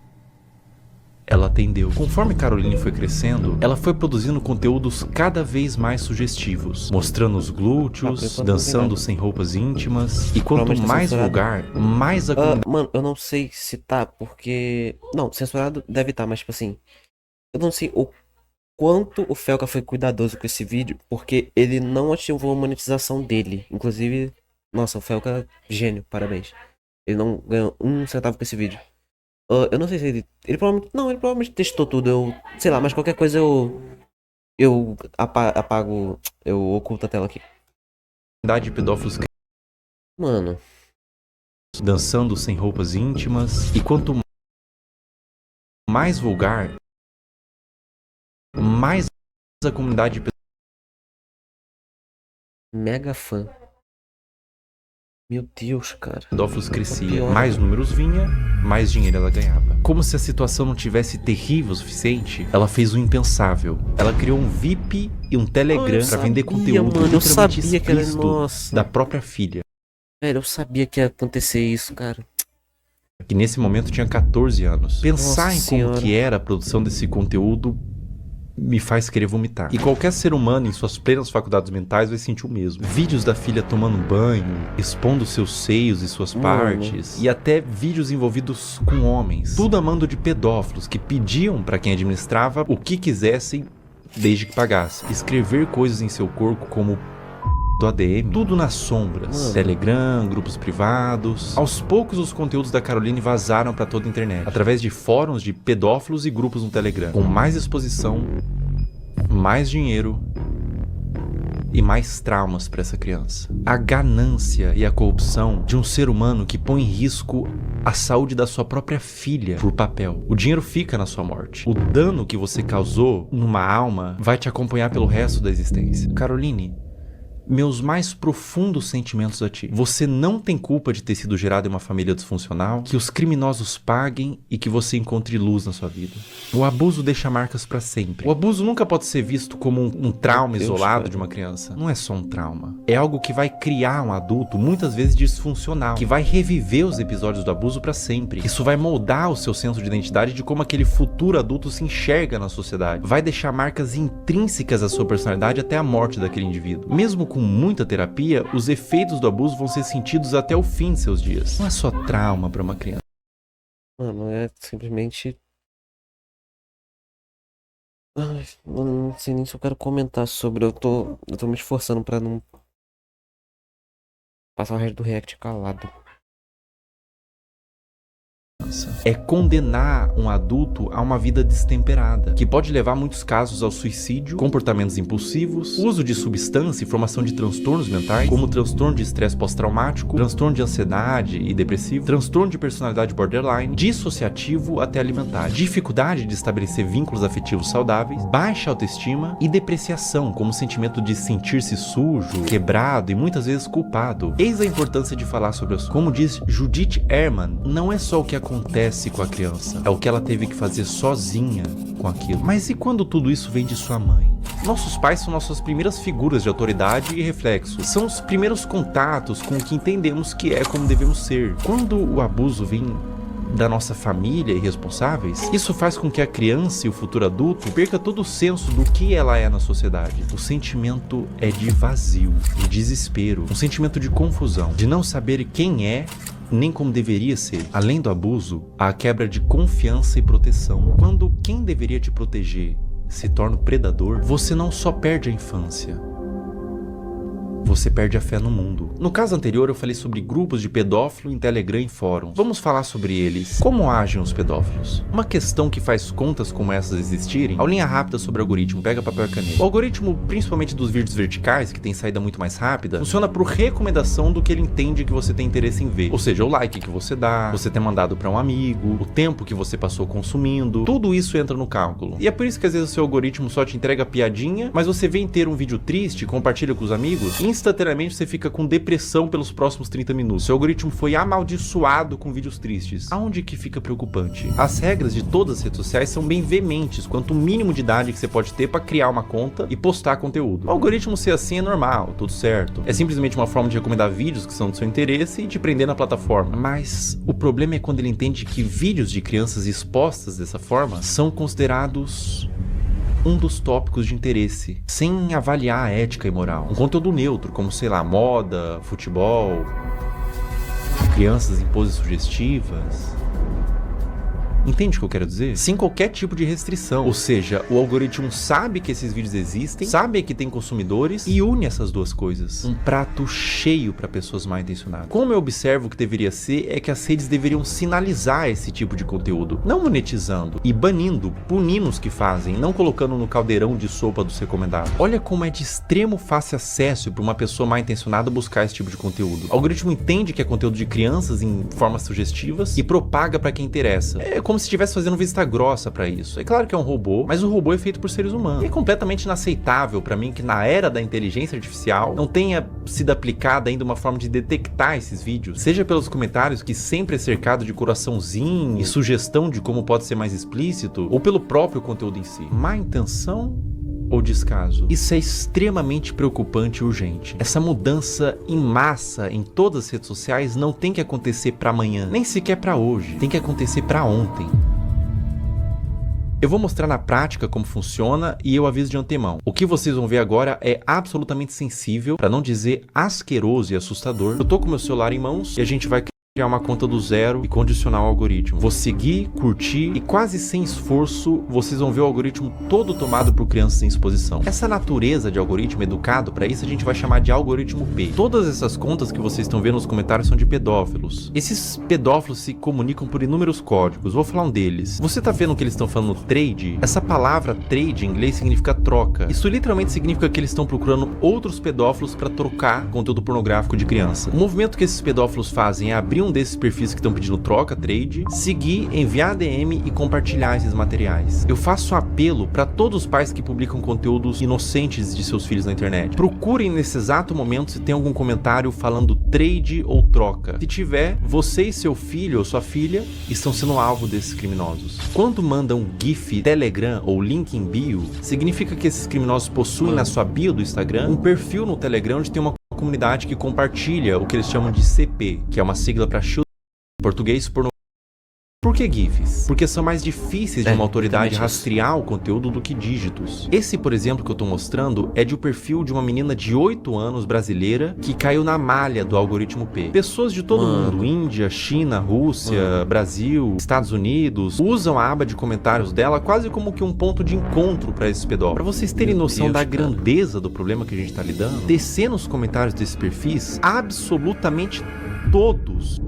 Ela atendeu. Conforme Caroline foi crescendo, ela foi produzindo conteúdos cada vez mais sugestivos, mostrando os glúteos, dançando sem roupas íntimas. E quanto mais vulgar, mais a comunidade... Mano, eu não sei se tá, porque... Não, censurado deve estar, mas tipo assim... Eu não sei o quanto o Felca foi cuidadoso com esse vídeo, porque ele não ativou a monetização dele. Inclusive, nossa, o Felca, gênio, parabéns. Ele não ganhou 1 centavo com esse vídeo. Eu não sei se ele provavelmente... Não, ele provavelmente testou tudo, sei lá, mas qualquer coisa eu Eu apago. Eu oculto a tela aqui. Quantidade de pedófilos Mano. dançando sem roupas íntimas. E quanto mais vulgar, mais a comunidade de Mega fã. Meu Deus, cara. pedófilos crescia. Pior. Mais números vinha, mais dinheiro ela ganhava. Como se a situação não tivesse terrível o suficiente, ela fez o impensável. Ela criou um VIP e um Telegram pra vender conteúdo mano, eu literalmente sabia que era explícito nossa. da própria filha. Velho, eu sabia que ia acontecer isso, cara. Que nesse momento tinha 14 anos. Pensar Nossa em senhora. como que era a produção desse conteúdo me faz querer vomitar. E qualquer ser humano em suas plenas faculdades mentais vai sentir o mesmo. Vídeos da filha tomando banho, expondo seus seios e suas partes, e até vídeos envolvidos com homens. Tudo a mando de pedófilos que pediam pra quem administrava o que quisessem desde que pagasse. Escrever coisas em seu corpo como do ADM, tudo nas sombras. Telegram, grupos privados. Aos poucos os conteúdos da Caroline vazaram pra toda a internet, através de fóruns de pedófilos e grupos no Telegram, com mais exposição, mais dinheiro e mais traumas pra essa criança. A ganância e a corrupção de um ser humano que põe em risco a saúde da sua própria filha por papel. O dinheiro fica na sua morte. O dano que você causou numa alma vai te acompanhar pelo resto da existência. Caroline, meus mais profundos sentimentos a ti. Você não tem culpa de ter sido gerado em uma família disfuncional, que os criminosos paguem e que você encontre luz na sua vida. O abuso deixa marcas pra sempre. O abuso nunca pode ser visto como um trauma isolado de uma criança. Não é só um trauma. É algo que vai criar um adulto, muitas vezes disfuncional, que vai reviver os episódios do abuso pra sempre. Isso vai moldar o seu senso de identidade de como aquele futuro adulto se enxerga na sociedade. Vai deixar marcas intrínsecas à sua personalidade até a morte daquele indivíduo. Mesmo com muita terapia, os efeitos do abuso vão ser sentidos até o fim de seus dias. Não é só trauma pra uma criança. Mano, é simplesmente... Ai, mano, não sei nem se eu quero comentar sobre. Eu tô me esforçando pra não passar o resto do react calado. É condenar um adulto a uma vida destemperada, que pode levar muitos casos ao suicídio, comportamentos impulsivos, uso de substância e formação de transtornos mentais, como transtorno de estresse pós-traumático, transtorno de ansiedade e depressivo, transtorno de personalidade borderline, dissociativo até alimentar, dificuldade de estabelecer vínculos afetivos saudáveis, baixa autoestima e depreciação, como sentimento de sentir-se sujo, quebrado e muitas vezes culpado. Eis a importância de falar sobre isso. Como diz Judith Herman, não é só o que acontece com a criança, é o que ela teve que fazer sozinha com aquilo. Mas e quando tudo isso vem de sua mãe? Nossos pais são nossas primeiras figuras de autoridade e reflexo. São os primeiros contatos com o que entendemos que é como devemos ser. Quando o abuso vem da nossa família e responsáveis, isso faz com que a criança e o futuro adulto perca todo o senso do que ela é na sociedade. O sentimento é de vazio, de desespero, um sentimento de confusão, de não saber quem é nem como deveria ser. Além do abuso, há a quebra de confiança e proteção. Quando quem deveria te proteger se torna o predador, você não só perde a infância, você perde a fé no mundo. No caso anterior eu falei sobre grupos de pedófilo em Telegram e fóruns. Vamos falar sobre eles. Como agem os pedófilos? Uma questão que faz contas como essas existirem, aulinha rápida sobre o algoritmo, pega papel e caneta. O algoritmo, principalmente dos vídeos verticais, que tem saída muito mais rápida, funciona por recomendação do que ele entende que você tem interesse em ver. Ou seja, o like que você dá, você ter mandado para um amigo, o tempo que você passou consumindo, tudo isso entra no cálculo. E é por isso que às vezes o seu algoritmo só te entrega piadinha, mas você vem ter um vídeo triste, compartilha com os amigos, instantaneamente você fica com depressão pelos próximos 30 minutos. Seu algoritmo foi amaldiçoado com vídeos tristes. Aonde que fica preocupante? As regras de todas as redes sociais são bem veementes quanto o mínimo de idade que você pode ter para criar uma conta e postar conteúdo. O algoritmo ser assim é normal, tudo certo. É simplesmente uma forma de recomendar vídeos que são do seu interesse e te prender na plataforma. Mas o problema é quando ele entende que vídeos de crianças expostas dessa forma são considerados um dos tópicos de interesse, sem avaliar a ética e moral. Um conteúdo neutro, como, sei lá, moda, futebol, crianças em poses sugestivas. Entende o que eu quero dizer? Sem qualquer tipo de restrição. Ou seja, o algoritmo sabe que esses vídeos existem, sabe que tem consumidores e une essas duas coisas. Um prato cheio para pessoas mal intencionadas. Como eu observo que deveria ser é que as redes deveriam sinalizar esse tipo de conteúdo, não monetizando e banindo, punindo os que fazem, não colocando no caldeirão de sopa dos recomendados. Olha como é de extremo fácil acesso para uma pessoa mal intencionada buscar esse tipo de conteúdo. O algoritmo entende que é conteúdo de crianças em formas sugestivas e propaga para quem interessa. É como se estivesse fazendo vista grossa para isso. É claro que é um robô, mas o robô é feito por seres humanos. E é completamente inaceitável para mim que na era da inteligência artificial não tenha sido aplicada ainda uma forma de detectar esses vídeos, seja pelos comentários que sempre é cercado de coraçãozinho e sugestão de como pode ser mais explícito, ou pelo próprio conteúdo em si. Má intenção ou descaso? Isso é extremamente preocupante e urgente. Essa mudança em massa em todas as redes sociais não tem que acontecer para amanhã, nem sequer para hoje, tem que acontecer para ontem. Eu vou mostrar na prática como funciona e eu aviso de antemão. O que vocês vão ver agora é absolutamente sensível, para não dizer asqueroso e assustador. Eu tô com meu celular em mãos e a gente vai criar uma conta do zero e condicionar o algoritmo. Vou seguir, curtir e quase sem esforço vocês vão ver o algoritmo todo tomado por crianças em exposição. Essa natureza de algoritmo educado, para isso a gente vai chamar de algoritmo P. Todas essas contas que vocês estão vendo nos comentários são de pedófilos. Esses pedófilos se comunicam por inúmeros códigos. Vou falar um deles. Você tá vendo que eles estão falando trade? Essa palavra trade em inglês significa troca. Isso literalmente significa que eles estão procurando outros pedófilos para trocar conteúdo pornográfico de criança. O movimento que esses pedófilos fazem é abrir um desses perfis que estão pedindo troca, trade, seguir, enviar DM e compartilhar esses materiais. Eu faço um apelo para todos os pais que publicam conteúdos inocentes de seus filhos na internet. Procurem nesse exato momento se tem algum comentário falando trade ou troca. Se tiver, você e seu filho ou sua filha estão sendo alvo desses criminosos. Quando mandam GIF, Telegram ou link em bio, significa que esses criminosos possuem na sua bio do Instagram um perfil no Telegram onde tem uma comunidade que compartilha o que eles chamam de CP, que é uma sigla para português pornográfico. Por que GIFs? Porque são mais difíceis de uma autoridade rastrear o conteúdo do que dígitos. Esse, por exemplo, que eu tô mostrando é de um perfil de uma menina de 8 anos brasileira que caiu na malha do algoritmo P. Pessoas de todo mundo, Índia, China, Rússia, Brasil, Estados Unidos, usam a aba de comentários dela quase como que um ponto de encontro para esses pedófilos. Para vocês terem noção da grandeza do problema que a gente tá lidando, descer nos comentários desses perfis, absolutamente todos,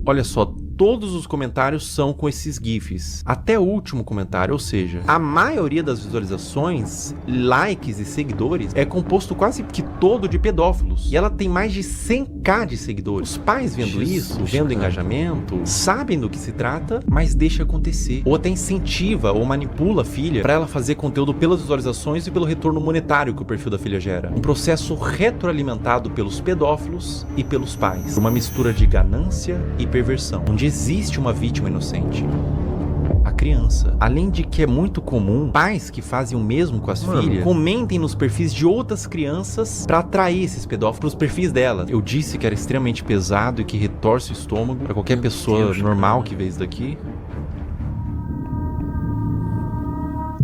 olha só, todos os comentários são com esses GIFs. Até o último comentário, ou seja, a maioria das visualizações, likes e seguidores é composto quase que todo de pedófilos. E ela tem mais de 100k de seguidores. Os pais vendo isso, vendo engajamento, sabem do que se trata, mas deixa acontecer. Ou até incentiva ou manipula a filha para ela fazer conteúdo pelas visualizações e pelo retorno monetário que o perfil da filha gera. Um processo retroalimentado pelos pedófilos e pelos pais. Uma mistura de ganância e perversão, onde existe uma vítima inocente, a criança. Além de que é muito comum pais que fazem o mesmo com as filhas comentem nos perfis de outras crianças para atrair esses pedófilos pros perfis delas. Eu disse que era extremamente pesado e que retorce o estômago para qualquer pessoa normal que vê isso daqui.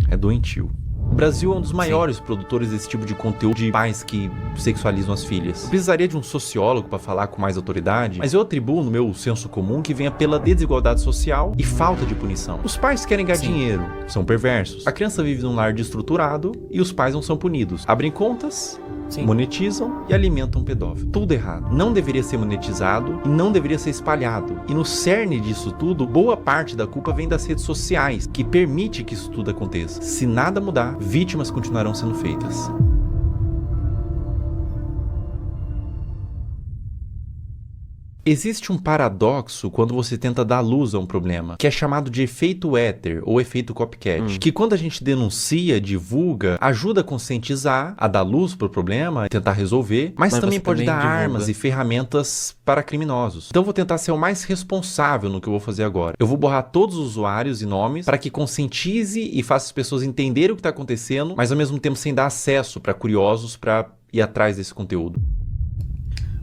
É doentio. O Brasil é um dos maiores produtores desse tipo de conteúdo de pais que sexualizam as filhas. Eu precisaria de um sociólogo para falar com mais autoridade, mas eu atribuo no meu senso comum que venha pela desigualdade social e falta de punição. Os pais querem ganhar dinheiro, são perversos. A criança vive num lar destruturado e os pais não são punidos. Abrem contas, monetizam e alimentam um pedófilo. Tudo errado. Não deveria ser monetizado e não deveria ser espalhado. E no cerne disso tudo, boa parte da culpa vem das redes sociais, que permite que isso tudo aconteça. Se nada mudar, vítimas continuarão sendo feitas. Existe um paradoxo quando você tenta dar luz a um problema, que é chamado de efeito éter ou efeito copycat, que quando a gente denuncia, divulga, ajuda a conscientizar, a dar luz para o problema, tentar resolver, mas também pode dar armas e ferramentas para criminosos. Então eu vou tentar ser o mais responsável no que eu vou fazer agora. Eu vou borrar todos os usuários e nomes para que conscientize e faça as pessoas entenderem o que está acontecendo, mas ao mesmo tempo sem dar acesso para curiosos para ir atrás desse conteúdo.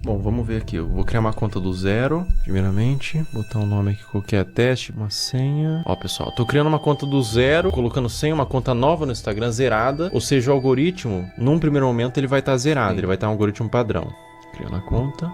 Bom, vamos ver aqui. Eu vou criar uma conta do zero, primeiramente. Botar um nome aqui qualquer, teste, uma senha. Ó, pessoal, tô criando uma conta do zero, colocando senha, uma conta nova no Instagram, zerada. Ou seja, o algoritmo, num primeiro momento, ele vai estar zerado. Ele vai estar um algoritmo padrão. Criando a conta.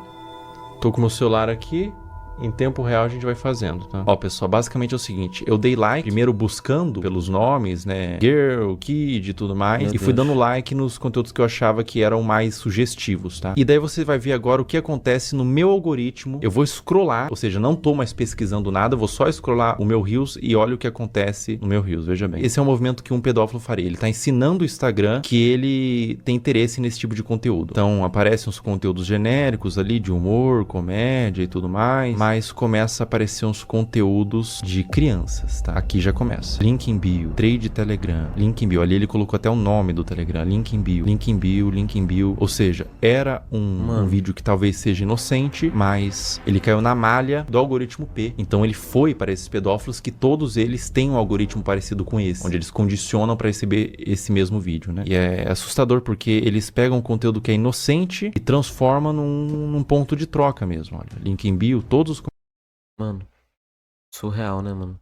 Tô com o meu celular aqui. em tempo real a gente vai fazendo, tá? Ó, pessoal, basicamente é o seguinte, eu dei like, primeiro buscando pelos nomes, né, girl, kid e tudo mais, e fui dando like nos conteúdos que eu achava que eram mais sugestivos, tá? E daí você vai ver agora o que acontece no meu algoritmo. Eu vou scrollar, ou seja, não tô mais pesquisando nada, vou só scrollar o meu Reels e olha o que acontece no meu Reels, veja bem. Esse é um movimento que um pedófilo faria, ele tá ensinando o Instagram que ele tem interesse nesse tipo de conteúdo. Então, aparecem uns conteúdos genéricos ali, de humor, comédia e tudo mais, mas começa a aparecer uns conteúdos de crianças, tá? Aqui já começa. Link em bio, trade Telegram, link em bio. Ali ele colocou até o nome do Telegram, link em bio, link em bio, link em bio. Ou seja, era um vídeo que talvez seja inocente, mas ele caiu na malha do algoritmo P. Então ele foi para esses pedófilos que todos eles têm um algoritmo parecido com esse, onde eles condicionam para receber esse mesmo vídeo, né? E é assustador porque eles pegam um conteúdo que é inocente e transformam num ponto de troca mesmo, olha. Link em bio, todos os... Mano, surreal, né, mano?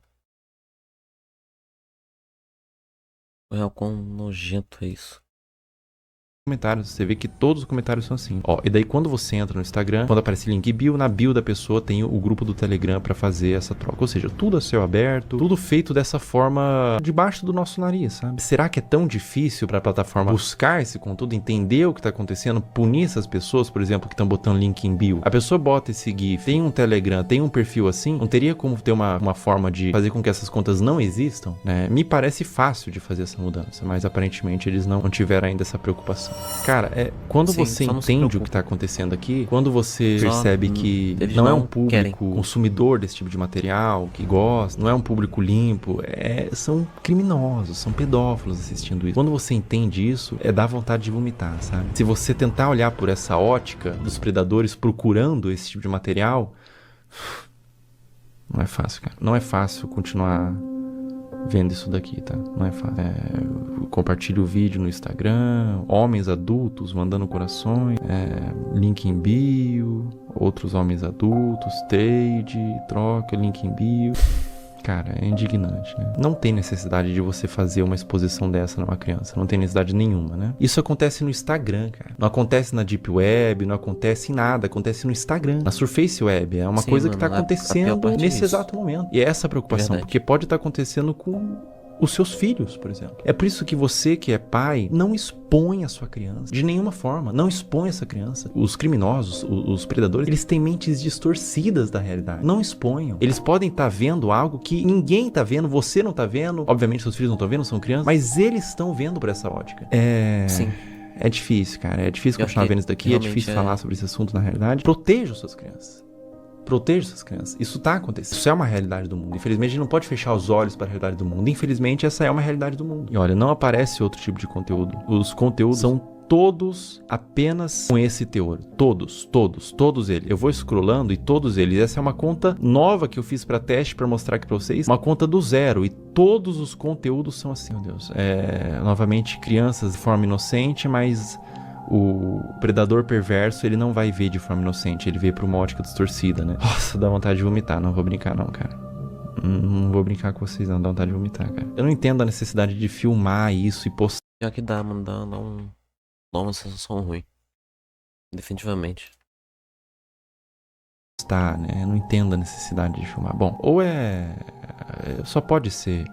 Surreal, quão nojento é isso. Comentários, você vê que todos os comentários são assim. Ó, e daí quando você entra no Instagram, quando aparece link bio, na bio da pessoa tem o grupo do Telegram pra fazer essa troca. Ou seja, tudo a céu aberto, tudo feito dessa forma debaixo do nosso nariz, sabe? Será que é tão difícil pra plataforma buscar esse conteúdo, entender o que tá acontecendo, punir essas pessoas, por exemplo, que estão botando link em bio? A pessoa bota esse GIF, tem um Telegram, tem um perfil assim, não teria como ter uma forma de fazer com que essas contas não existam, né? Me parece fácil de fazer essa mudança, mas aparentemente eles não tiveram ainda essa preocupação. Cara, quando você entende o que tá acontecendo aqui, quando você percebe que não é um público consumidor desse tipo de material, que gosta, não é um público limpo, são criminosos, são pedófilos assistindo isso. Quando você entende isso, dá vontade de vomitar, sabe? Se você tentar olhar por essa ótica dos predadores procurando esse tipo de material, não é fácil, cara. Não é fácil continuar vendo isso daqui, tá? Não é fácil. Compartilhe o vídeo no Instagram, homens adultos mandando corações, link em bio, outros homens adultos, trade, troca, link em bio. Cara, é indignante, né? Não tem necessidade de você fazer uma exposição dessa numa criança. Não tem necessidade nenhuma, né? Isso acontece no Instagram, cara. Não acontece na Deep Web, não acontece em nada. Acontece no Instagram. Na Surface Web. É uma coisa que tá acontecendo nesse exato momento. E é essa a preocupação. Porque pode estar acontecendo com os seus filhos, por exemplo. É por isso que você, que é pai, não expõe a sua criança. De nenhuma forma. Não expõe essa criança. Os criminosos, os predadores, eles têm mentes distorcidas da realidade. Não exponham. Eles podem estar vendo algo que ninguém tá vendo, você não tá vendo. Obviamente, seus filhos não estão vendo, são crianças. Mas eles estão vendo por essa ótica. Sim. É difícil, cara. É difícil continuar vendo isso daqui. É difícil falar sobre esse assunto na realidade. Proteja suas crianças. Proteja essas crianças. Isso tá acontecendo. Isso é uma realidade do mundo. Infelizmente, a gente não pode fechar os olhos para a realidade do mundo. Infelizmente, essa é uma realidade do mundo. E olha, não aparece outro tipo de conteúdo. Os conteúdos são todos apenas com esse teor. Todos eles. Eu vou scrollando e todos eles. Essa é uma conta nova que eu fiz para teste, para mostrar aqui para vocês. Uma conta do zero. E todos os conteúdos são assim, meu Deus. Novamente, crianças de forma inocente, mas o predador perverso, ele não vai ver de forma inocente, ele vê por uma ótica distorcida, né? Nossa, dá vontade de vomitar, não vou brincar não, cara. Não vou brincar com vocês não, dá vontade de vomitar, cara. Eu não entendo a necessidade de filmar isso e postar. Já que dá, mano, dá uma sensação ruim. Definitivamente. Né? Eu não entendo a necessidade de filmar. Bom, ou só pode ser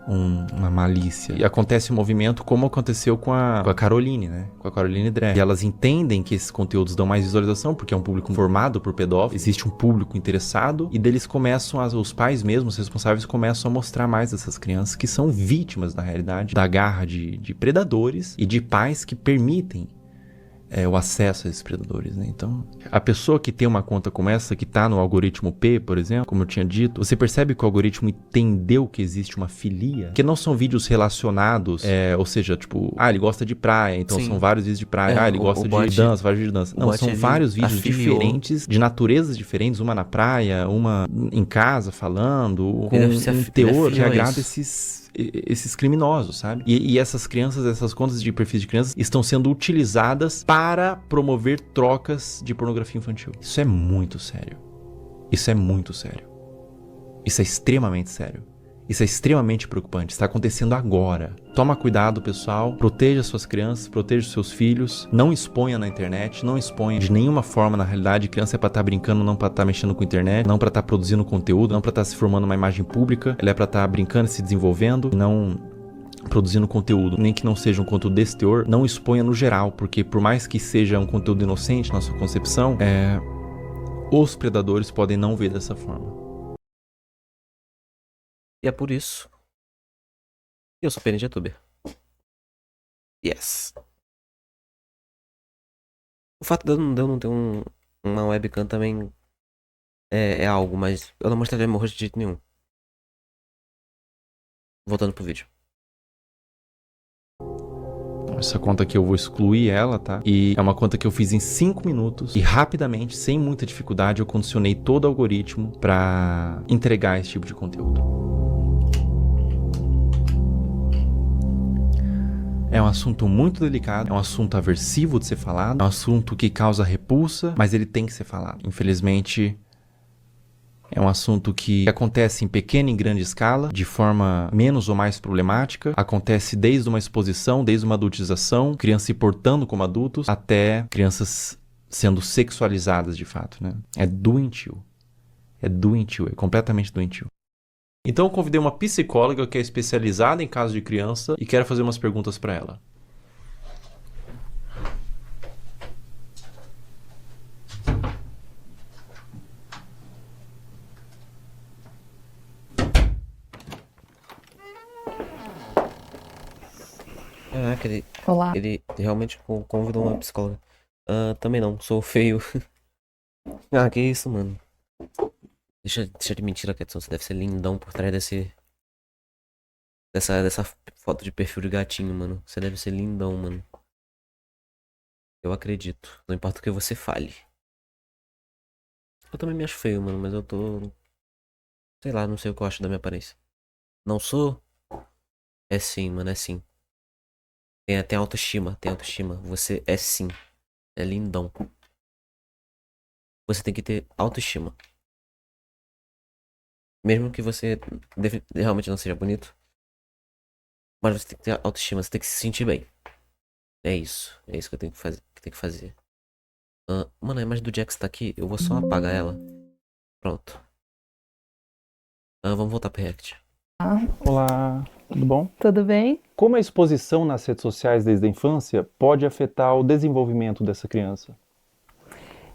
uma malícia. E acontece um movimento como aconteceu com a Caroline, né? Com a Caroline Drag. E elas entendem que esses conteúdos dão mais visualização, porque é um público formado por pedófilos, existe um público interessado, e deles começam, os pais mesmos, os responsáveis, começam a mostrar mais essas crianças que são vítimas, na realidade, da garra de predadores e de pais que permitem o acesso a esses predadores, né? Então, a pessoa que tem uma conta como essa, que tá no algoritmo P, por exemplo, como eu tinha dito, você percebe que o algoritmo entendeu que existe uma filia, que não são vídeos relacionados, ou seja, tipo, ele gosta de praia, então são vários vídeos de praia, ele gosta de dança, vários vídeos de dança. Não, são vários vídeos diferentes, de naturezas diferentes, uma na praia, uma em casa falando, com um teor que agrada esses criminosos, sabe? E essas crianças, essas contas de perfis de crianças estão sendo utilizadas para promover trocas de pornografia infantil. Isso é muito sério. Isso é muito sério. Isso é extremamente sério. Isso é extremamente preocupante, está acontecendo agora. Toma cuidado, pessoal, proteja suas crianças, proteja seus filhos, não exponha na internet, não exponha de nenhuma forma na realidade. Criança é pra estar brincando, não pra estar mexendo com a internet, não pra estar produzindo conteúdo, não pra estar se formando uma imagem pública, ela é pra estar brincando e se desenvolvendo, não produzindo conteúdo, nem que não seja um conteúdo desse teor, não exponha no geral, porque por mais que seja um conteúdo inocente na sua concepção, os predadores podem não ver dessa forma. E é por isso que eu sou apenas youtuber. Yes. O fato de eu não ter uma webcam também é algo, mas eu não mostraria meu rosto de jeito nenhum. Voltando pro vídeo. Essa conta aqui eu vou excluir ela, tá? E é uma conta que eu fiz em 5 minutos e rapidamente, sem muita dificuldade, eu condicionei todo o algoritmo pra entregar esse tipo de conteúdo. É um assunto muito delicado, é um assunto aversivo de ser falado, é um assunto que causa repulsa, mas ele tem que ser falado. Infelizmente, é um assunto que acontece em pequena e grande escala, de forma menos ou mais problemática. Acontece desde uma exposição, desde uma adultização, crianças se portando como adultos, até crianças sendo sexualizadas de fato, né? É doentio. É doentio, é completamente doentio. Então eu convidei uma psicóloga que é especializada em casos de criança e quero fazer umas perguntas para ela. Caraca, Olá. Ele realmente convidou uma psicóloga. Também não, sou feio. Ah, que isso, mano. Deixa de mentira, Ketson. Você deve ser lindão por trás dessa foto de perfil de gatinho, mano. Você deve ser lindão, mano. Eu acredito. Não importa o que você fale. Eu também me acho feio, mano, mas eu tô... Sei lá, não sei o que eu acho da minha aparência. Não sou? É sim, mano, é sim. Tem autoestima, tem autoestima. Você é sim. É lindão. Você tem que ter autoestima. Mesmo que você realmente não seja bonito. Mas você tem que ter autoestima, você tem que se sentir bem. É isso que eu tenho que fazer. Mano, a imagem do Jax tá aqui, eu vou só apagar ela. Pronto. Vamos voltar pro React. Olá, tudo bom? Tudo bem? Como a exposição nas redes sociais desde a infância pode afetar o desenvolvimento dessa criança?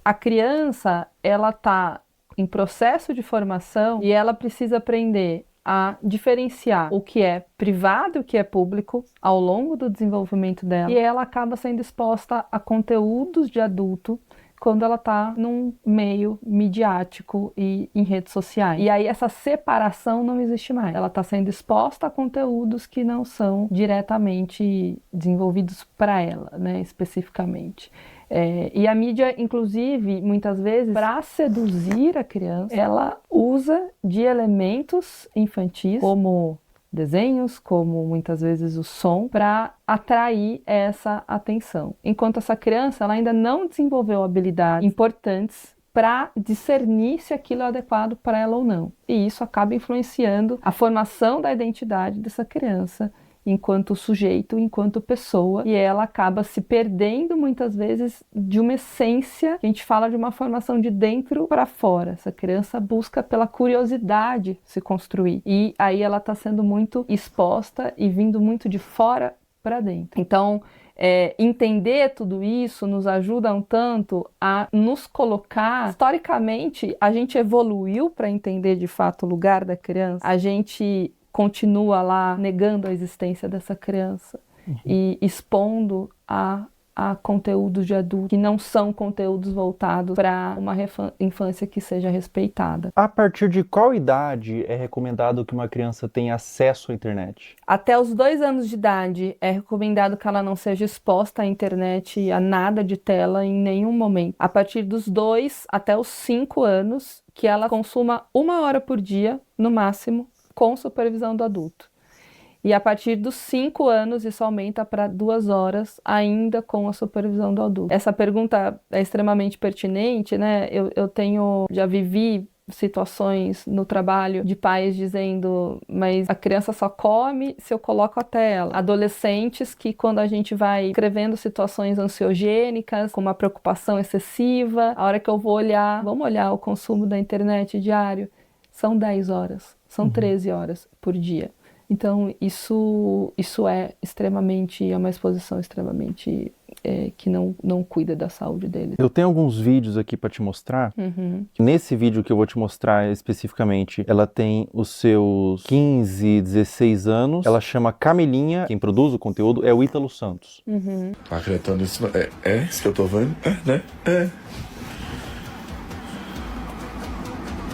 A criança, ela tá em processo de formação e ela precisa aprender a diferenciar o que é privado e o que é público ao longo do desenvolvimento dela. E ela acaba sendo exposta a conteúdos de adulto quando ela está num meio midiático e em redes sociais. E aí essa separação não existe mais. Ela está sendo exposta a conteúdos que não são diretamente desenvolvidos para ela, né, especificamente. E a mídia, inclusive, muitas vezes, para seduzir a criança, ela usa de elementos infantis, como desenhos, como muitas vezes o som, para atrair essa atenção. Enquanto essa criança ela ainda não desenvolveu habilidades importantes para discernir se aquilo é adequado para ela ou não. E isso acaba influenciando a formação da identidade dessa criança enquanto sujeito, enquanto pessoa, e ela acaba se perdendo muitas vezes de uma essência, que a gente fala de uma formação de dentro para fora. Essa criança busca pela curiosidade se construir, e aí ela está sendo muito exposta e vindo muito de fora para dentro. Então, entender tudo isso nos ajuda um tanto a nos colocar... Historicamente, a gente evoluiu para entender de fato o lugar da criança, a gente continua lá negando a existência dessa criança e expondo a conteúdos de adulto que não são conteúdos voltados para uma infância que seja respeitada. A partir de qual idade é recomendado que uma criança tenha acesso à internet? Até os 2 anos de idade é recomendado que ela não seja exposta à internet, a nada de tela em nenhum momento. A partir dos 2 até os 5 anos, que ela consuma 1 hora por dia, no máximo, com supervisão do adulto. E a partir dos 5 anos, isso aumenta para 2 horas, ainda com a supervisão do adulto. Essa pergunta é extremamente pertinente, né? Já vivi situações no trabalho de pais dizendo, mas a criança só come se eu coloco a tela. Adolescentes que, quando a gente vai escrevendo situações ansiogênicas, com uma preocupação excessiva, a hora que eu vou olhar, vamos olhar o consumo da internet diário, são 10 horas, são 13 horas por dia. Então, isso é uma exposição extremamente que não cuida da saúde deles. Eu tenho alguns vídeos aqui para te mostrar. Nesse vídeo que eu vou te mostrar especificamente, ela tem os seus 15, 16 anos. Ela chama Camilinha. Quem produz o conteúdo é o Ítalo Santos. Acreditando nisso, é isso que eu tô vendo? Né?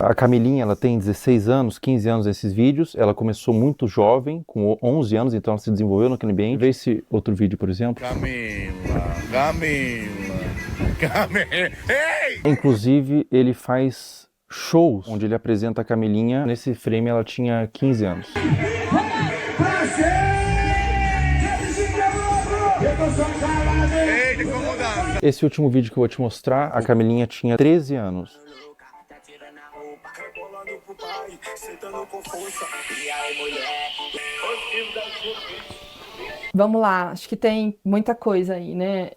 A Camilinha, ela tem 16 anos, 15 anos nesses vídeos. Ela começou muito jovem, com 11 anos, então ela se desenvolveu naquele ambiente. Vê esse outro vídeo, por exemplo. Camila. Ei! Inclusive, ele faz shows onde ele apresenta a Camilinha. Nesse frame, ela tinha 15 anos. Esse último vídeo que eu vou te mostrar, a Camilinha tinha 13 anos. Vamos lá, acho que tem muita coisa aí, né?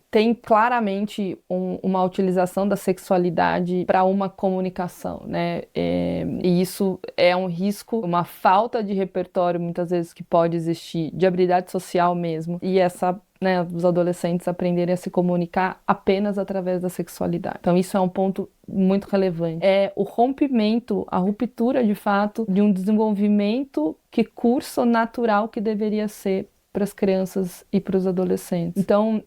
Tem claramente uma utilização da sexualidade para uma comunicação, né? E isso é um risco, uma falta de repertório, muitas vezes, que pode existir, de habilidade social mesmo. E os adolescentes aprenderem a se comunicar apenas através da sexualidade. Então isso é um ponto muito relevante. É o rompimento, a ruptura de fato de um desenvolvimento que curso natural que deveria ser para as crianças e para os adolescentes. Então,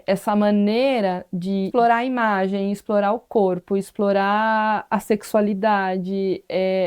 essa maneira de explorar a imagem, explorar o corpo, explorar a sexualidade,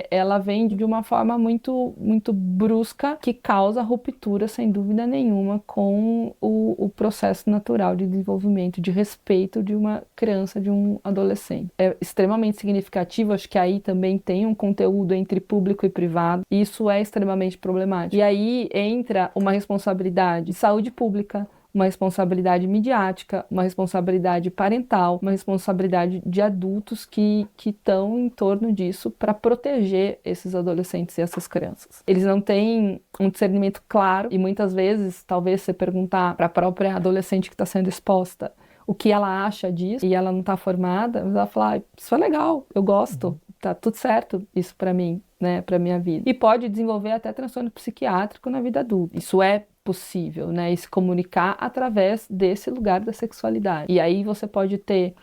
ela vem de uma forma muito, muito brusca, que causa ruptura, sem dúvida nenhuma, com o processo natural de desenvolvimento, de respeito de uma criança, de um adolescente. É extremamente significativo, acho que aí também tem um conteúdo entre público e privado, e isso é extremamente problemático. E aí entra uma responsabilidade de saúde pública, uma responsabilidade midiática, uma responsabilidade parental, uma responsabilidade de adultos que estão em torno disso para proteger esses adolescentes e essas crianças. Eles não têm um discernimento claro e muitas vezes, talvez você perguntar para a própria adolescente que está sendo exposta o que ela acha disso e ela não está formada, ela vai falar, isso é legal, eu gosto, tá tudo certo isso para mim, né, para minha vida. E pode desenvolver até transtorno psiquiátrico na vida adulta. Isso é possível, né, e se comunicar através desse lugar da sexualidade. E aí você pode ter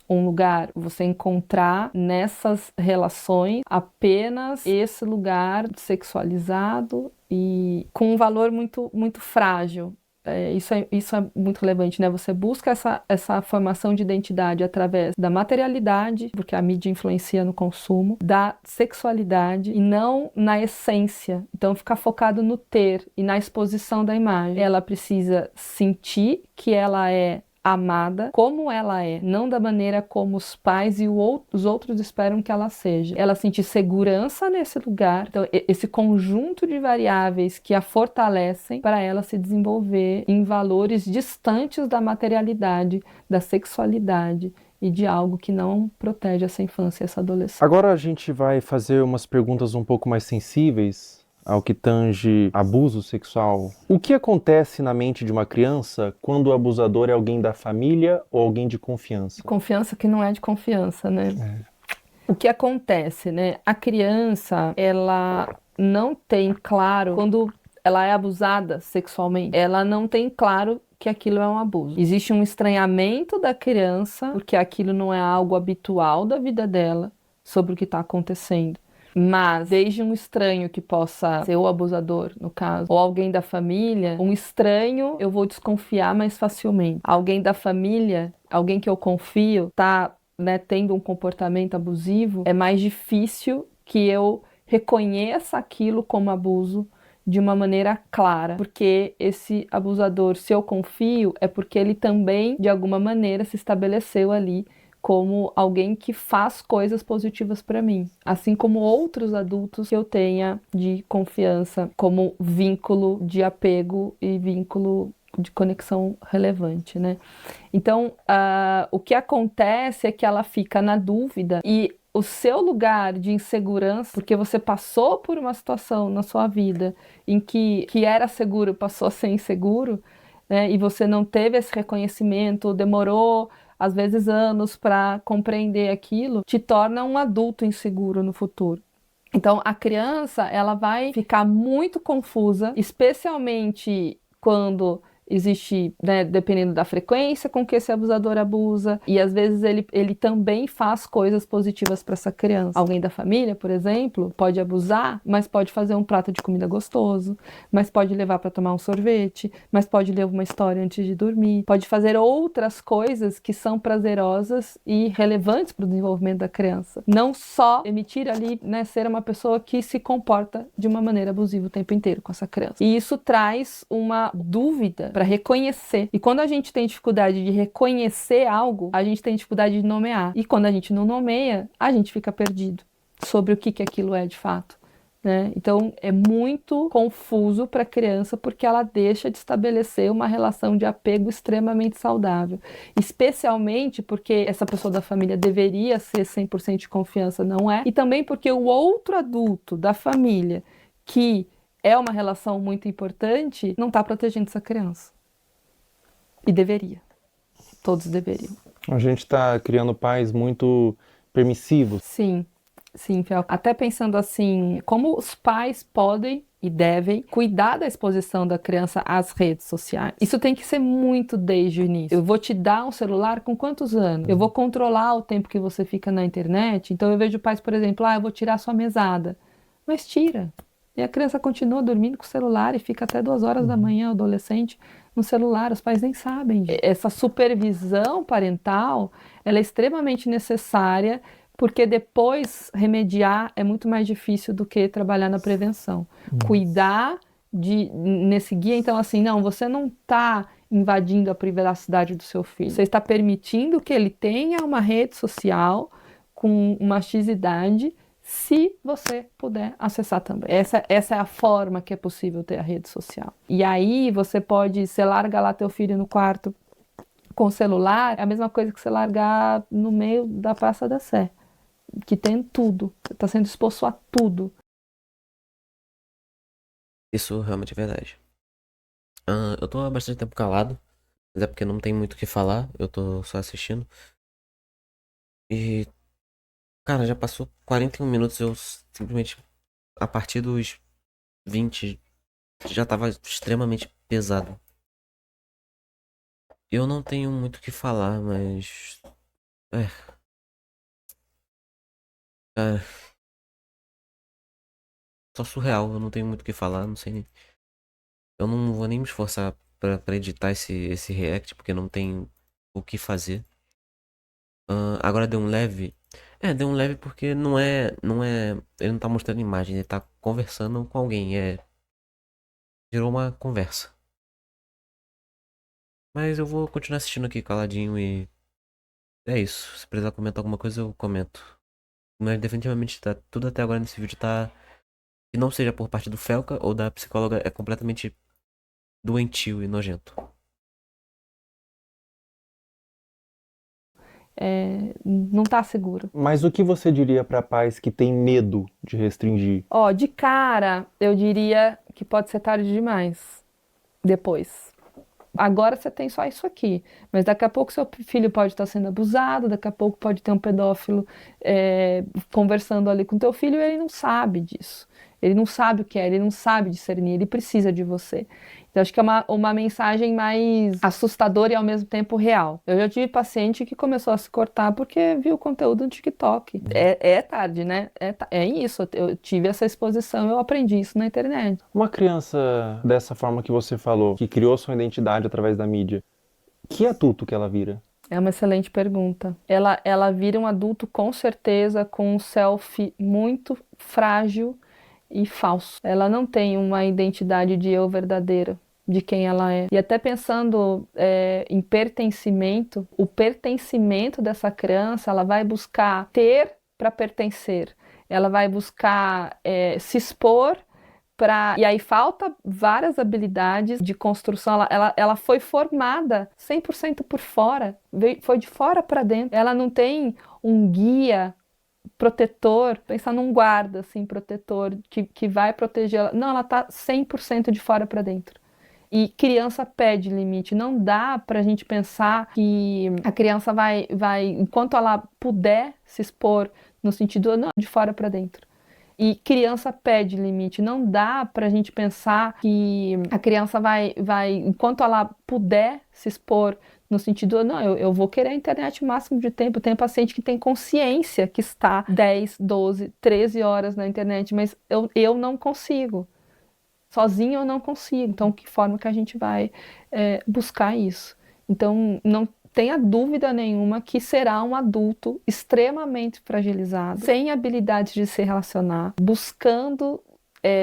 um lugar, você encontrar nessas relações apenas esse lugar sexualizado e com um valor muito, muito frágil. Isso é muito relevante, né? Você busca essa formação de identidade através da materialidade, porque a mídia influencia no consumo, da sexualidade e não na essência. Então, ficar focado no ter e na exposição da imagem. Ela precisa sentir que ela é amada como ela é, não da maneira como os pais e os outros esperam que ela seja. Ela sentir segurança nesse lugar, então esse conjunto de variáveis que a fortalecem para ela se desenvolver em valores distantes da materialidade, da sexualidade e de algo que não protege essa infância e essa adolescência. Agora a gente vai fazer umas perguntas um pouco mais sensíveis ao que tange abuso sexual. O que acontece na mente de uma criança quando o abusador é alguém da família ou alguém de confiança? Confiança que não é de confiança, né? O que acontece, né? A criança, ela não tem claro, quando ela é abusada sexualmente, ela não tem claro que aquilo é um abuso. Existe um estranhamento da criança, porque aquilo não é algo habitual da vida dela, sobre o que está acontecendo. Mas, desde um estranho que possa ser o abusador, no caso, ou alguém da família, um estranho eu vou desconfiar mais facilmente. Alguém da família, alguém que eu confio, tá, né, tendo um comportamento abusivo, é mais difícil que eu reconheça aquilo como abuso de uma maneira clara. Porque esse abusador, se eu confio, é porque ele também, de alguma maneira, se estabeleceu ali como alguém que faz coisas positivas para mim, assim como outros adultos que eu tenha de confiança, como vínculo de apego e vínculo de conexão relevante, né? Então, o que acontece é que ela fica na dúvida e o seu lugar de insegurança, porque você passou por uma situação na sua vida em que era seguro passou a ser inseguro, né, e você não teve esse reconhecimento, demorou às vezes anos para compreender aquilo, te torna um adulto inseguro no futuro. Então, a criança, ela vai ficar muito confusa, especialmente quando existe, né, dependendo da frequência com que esse abusador abusa, e às vezes ele também faz coisas positivas para essa criança. Alguém da família, por exemplo, pode abusar, mas pode fazer um prato de comida gostoso, mas pode levar para tomar um sorvete, mas pode ler uma história antes de dormir, pode fazer outras coisas que são prazerosas e relevantes para o desenvolvimento da criança. Não só emitir ali, né, ser uma pessoa que se comporta de uma maneira abusiva o tempo inteiro com essa criança. E isso traz uma dúvida para reconhecer. E quando a gente tem dificuldade de reconhecer algo, a gente tem dificuldade de nomear. E quando a gente não nomeia, a gente fica perdido sobre o que aquilo é de fato, né? Então é muito confuso para a criança porque ela deixa de estabelecer uma relação de apego extremamente saudável. Especialmente porque essa pessoa da família deveria ser 100% de confiança, não é? E também porque o outro adulto da família que é uma relação muito importante, não está protegendo essa criança. E deveria. Todos deveriam. A gente está criando pais muito permissivos. Sim, Fel. Até pensando assim, como os pais podem e devem cuidar da exposição da criança às redes sociais. Isso tem que ser muito desde o início. Eu vou te dar um celular com quantos anos? Eu vou controlar o tempo que você fica na internet. Então eu vejo pais, por exemplo, eu vou tirar sua mesada. Mas tira. E a criança continua dormindo com o celular e fica até 2 horas da manhã, o adolescente, no celular. Os pais nem sabem. Essa supervisão parental, ela é extremamente necessária, porque depois remediar é muito mais difícil do que trabalhar na prevenção. Cuidar nesse guia, então assim, não, você não está invadindo a privacidade do seu filho. Você está permitindo que ele tenha uma rede social com uma X idade, se você puder acessar também. Essa é a forma que é possível ter a rede social. E aí você larga lá teu filho no quarto com o celular, é a mesma coisa que você largar no meio da Praça da Sé, que tem tudo, você está sendo exposto a tudo. Isso realmente é verdade. Eu tô há bastante tempo calado, mas é porque não tem muito o que falar, eu tô só assistindo. E cara, já passou 41 minutos, eu simplesmente, a partir dos 20, já tava extremamente pesado. Eu não tenho muito o que falar, mas... Cara... Só surreal, eu não tenho muito o que falar, não sei nem... Eu não vou nem me esforçar pra editar esse react, porque não tem o que fazer. Agora deu um leve... deu um leve porque não é... Ele não tá mostrando imagem, ele tá conversando com alguém, virou uma conversa. Mas eu vou continuar assistindo aqui caladinho e... É isso, se precisar comentar alguma coisa eu comento. Mas definitivamente tá, tudo até agora nesse vídeo tá... Que não seja por parte do Felca ou da psicóloga, é completamente doentio e nojento. Não tá seguro. Mas o que você diria para pais que têm medo de restringir? De cara, eu diria que pode ser tarde demais. Depois. Agora você tem só isso aqui, mas daqui a pouco seu filho pode estar sendo abusado, daqui a pouco pode ter um pedófilo conversando ali com teu filho e ele não sabe disso. Ele não sabe o que é, ele não sabe discernir, ele precisa de você. Então, acho que é uma mensagem mais assustadora e ao mesmo tempo real. Eu já tive paciente que começou a se cortar porque viu o conteúdo no TikTok. É tarde, né? É isso, eu tive essa exposição, eu aprendi isso na internet. Uma criança dessa forma que você falou, que criou sua identidade através da mídia, que adulto que ela vira? É uma excelente pergunta. Ela vira um adulto com certeza com um selfie muito frágil e falso. Ela não tem uma identidade de eu verdadeira, de quem ela é. E até pensando em pertencimento, o pertencimento dessa criança, ela vai buscar ter para pertencer. Ela vai buscar se expor para... E aí falta várias habilidades de construção. Ela foi formada 100% por fora, foi de fora para dentro. Ela não tem um guia protetor, pensar num guarda, assim, protetor, que vai proteger ela. Não, ela tá 100% de fora para dentro. E criança pede limite. Não dá pra gente pensar que a criança vai, enquanto ela puder se expor, no sentido, não, de fora para dentro. E criança pede limite. Não dá pra gente pensar que a criança vai, enquanto ela puder se expor, no sentido, não, eu vou querer a internet o máximo de tempo. Tem paciente que tem consciência que está 10, 12, 13 horas na internet, mas eu não consigo. Sozinho eu não consigo. Então, que forma que a gente vai buscar isso? Então, não tenha dúvida nenhuma que será um adulto extremamente fragilizado, sem habilidade de se relacionar, buscando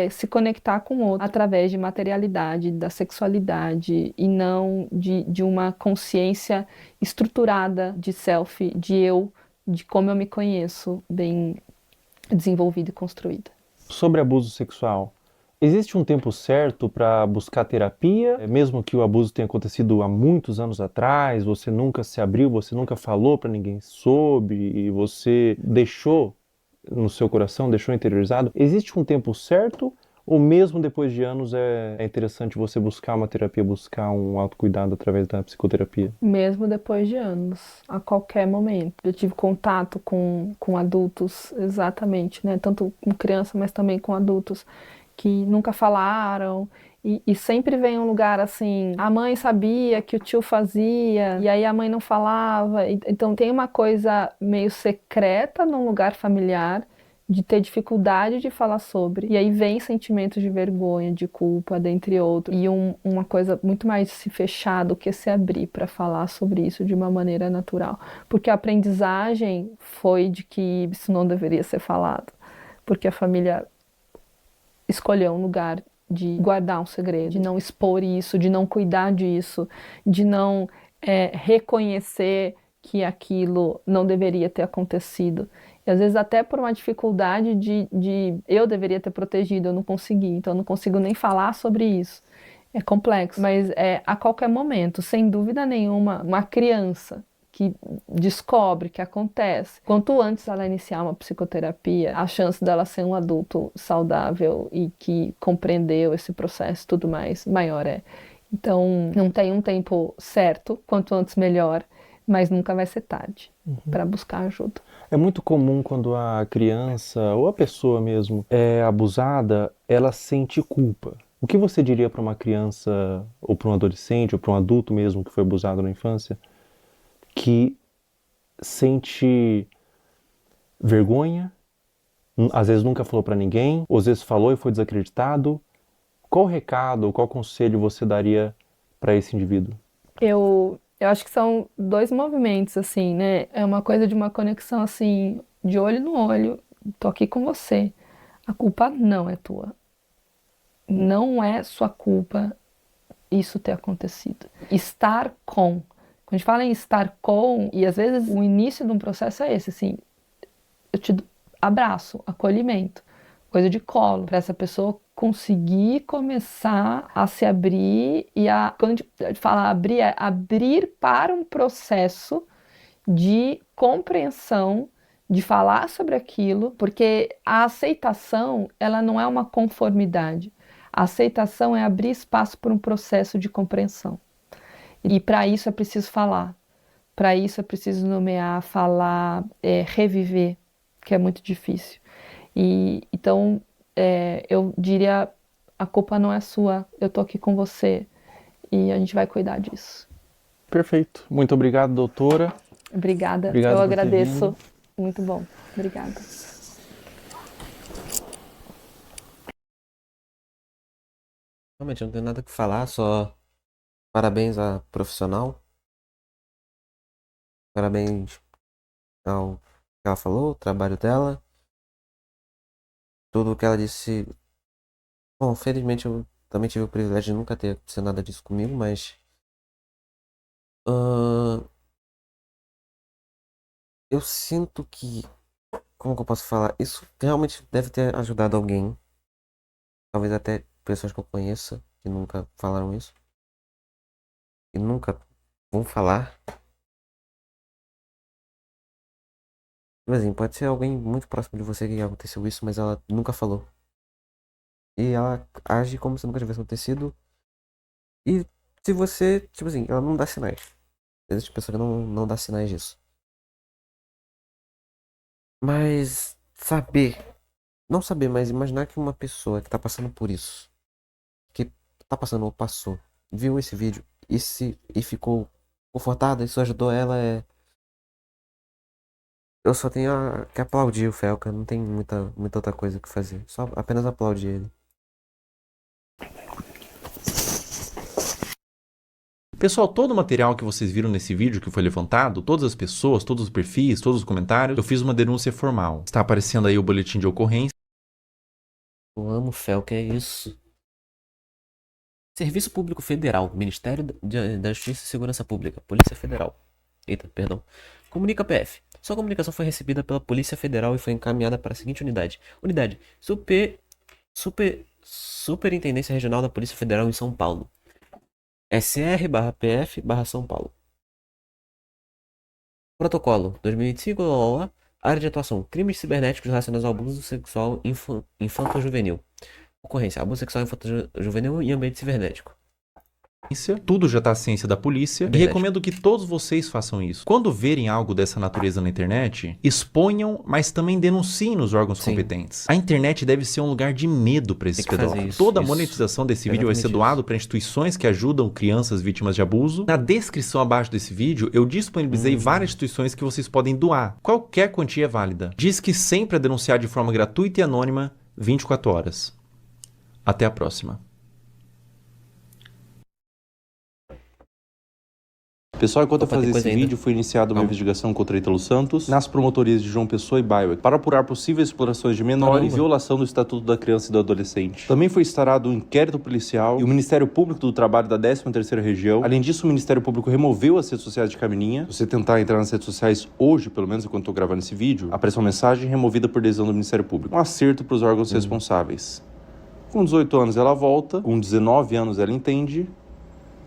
se conectar com o outro através de materialidade, da sexualidade e não de uma consciência estruturada de self, de eu, de como eu me conheço, bem desenvolvida e construída. Sobre abuso sexual, existe um tempo certo para buscar terapia? Mesmo que o abuso tenha acontecido há muitos anos atrás, você nunca se abriu, você nunca falou para ninguém sobre, e você deixou no seu coração, deixou interiorizado. Existe um tempo certo? Ou mesmo depois de anos é interessante você buscar uma terapia, buscar um autocuidado através da psicoterapia? Mesmo depois de anos, a qualquer momento. Eu tive contato com adultos, exatamente, né? Tanto com criança, mas também com adultos que nunca falaram, e sempre vem um lugar assim, a mãe sabia que o tio fazia, e aí a mãe não falava. Então tem uma coisa meio secreta num lugar familiar, de ter dificuldade de falar sobre, e aí vem sentimentos de vergonha, de culpa, dentre outros, e uma coisa muito mais se fechar do que se abrir para falar sobre isso de uma maneira natural, porque a aprendizagem foi de que isso não deveria ser falado, porque a família escolheu um lugar de guardar um segredo, de não expor isso, de não cuidar disso, de não reconhecer que aquilo não deveria ter acontecido. E às vezes até por uma dificuldade de eu deveria ter protegido, eu não consegui, então eu não consigo nem falar sobre isso. É complexo, mas a qualquer momento, sem dúvida nenhuma, uma criança que descobre que acontece, quanto antes ela iniciar uma psicoterapia, a chance dela ser um adulto saudável e que compreendeu esse processo e tudo mais, maior é. Então, não tem um tempo certo, quanto antes melhor, mas nunca vai ser tarde para buscar ajuda. É muito comum quando a criança ou a pessoa mesmo é abusada, ela sente culpa. O que você diria para uma criança, ou para um adolescente, ou para um adulto mesmo que foi abusado na infância, que sente vergonha, às vezes nunca falou para ninguém, ou às vezes falou e foi desacreditado? Qual recado, qual conselho você daria para esse indivíduo? Eu acho que são dois movimentos, assim, né? É uma coisa de uma conexão, assim, de olho no olho. Tô aqui com você. A culpa não é tua. Não é sua culpa isso ter acontecido. Estar com. Quando a gente fala em estar com, e às vezes o início de um processo é esse, assim, eu te abraço, acolhimento, coisa de colo, para essa pessoa conseguir começar a se abrir quando a gente fala abrir, é abrir para um processo de compreensão, de falar sobre aquilo, porque a aceitação, ela não é uma conformidade. A aceitação é abrir espaço para um processo de compreensão. E para isso é preciso falar, para isso é preciso nomear, falar, reviver, que é muito difícil. Então, eu diria, a culpa não é sua, eu tô aqui com você e a gente vai cuidar disso. Perfeito. Muito obrigado, doutora. Obrigada, Obrigado eu por ter agradeço. vindo. Muito bom, obrigada. Realmente, eu não tenho nada o que falar, só parabéns à profissional. Parabéns ao que ela falou, o trabalho dela. Tudo o que ela disse. Bom, felizmente eu também tive o privilégio de nunca ter acontecido nada disso comigo, mas. Eu sinto que. Como que eu posso falar? Isso realmente deve ter ajudado alguém. Talvez até pessoas que eu conheça que nunca falaram isso. E nunca vão falar. Mas assim, pode ser alguém muito próximo de você que aconteceu isso, mas ela nunca falou. E ela age como se nunca tivesse acontecido. E se você, tipo assim, ela não dá sinais. Existe pessoa que não dá sinais disso. Mas saber, não saber, mas imaginar que uma pessoa que tá passando por isso, que tá passando ou passou, viu esse vídeo e ficou confortada, isso ajudou ela, eu só tenho que aplaudir o Felca, não tem muita outra coisa que fazer, só apenas aplaudir ele. Pessoal, todo o material que vocês viram nesse vídeo que foi levantado, todas as pessoas, todos os perfis, todos os comentários, eu fiz uma denúncia formal. Está aparecendo aí o boletim de ocorrência. Eu amo o Felca, é isso. Serviço Público Federal, Ministério da Justiça e Segurança Pública, Polícia Federal. Eita, perdão. Comunica PF. Sua comunicação foi recebida pela Polícia Federal e foi encaminhada para a seguinte unidade. Unidade Superintendência Regional da Polícia Federal em São Paulo. SR/PF/São Paulo. Protocolo 2025, área de atuação: crimes cibernéticos relacionados ao abuso sexual infanto-juvenil. Ocorrência: abuso sexual infanto-juvenil em ambiente cibernético. Tudo já está à ciência da polícia e recomendo que todos vocês façam isso. Quando verem algo dessa natureza na internet, exponham, mas também denunciem nos órgãos competentes. A internet deve ser um lugar de medo para esses pedófilos. Toda a monetização desse vídeo vai ser doado para instituições que ajudam crianças vítimas de abuso. Na descrição abaixo desse vídeo, eu disponibilizei várias instituições que vocês podem doar. Qualquer quantia é válida. Diz que sempre a denunciar de forma gratuita e anônima, 24 horas. Até a próxima. Pessoal, enquanto eu fazia esse vídeo, foi iniciada uma investigação contra Ítalo Santos nas promotorias de João Pessoa e Baia para apurar possíveis explorações de menor e violação do Estatuto da Criança e do Adolescente. Também foi instaurado um inquérito policial e o Ministério Público do Trabalho da 13ª Região. Além disso, o Ministério Público removeu as redes sociais de Camininha. Se você tentar entrar nas redes sociais hoje, pelo menos enquanto estou gravando esse vídeo, aparece uma mensagem removida por decisão do Ministério Público. Um acerto para os órgãos responsáveis. Com 18 anos ela volta, com 19 anos ela entende,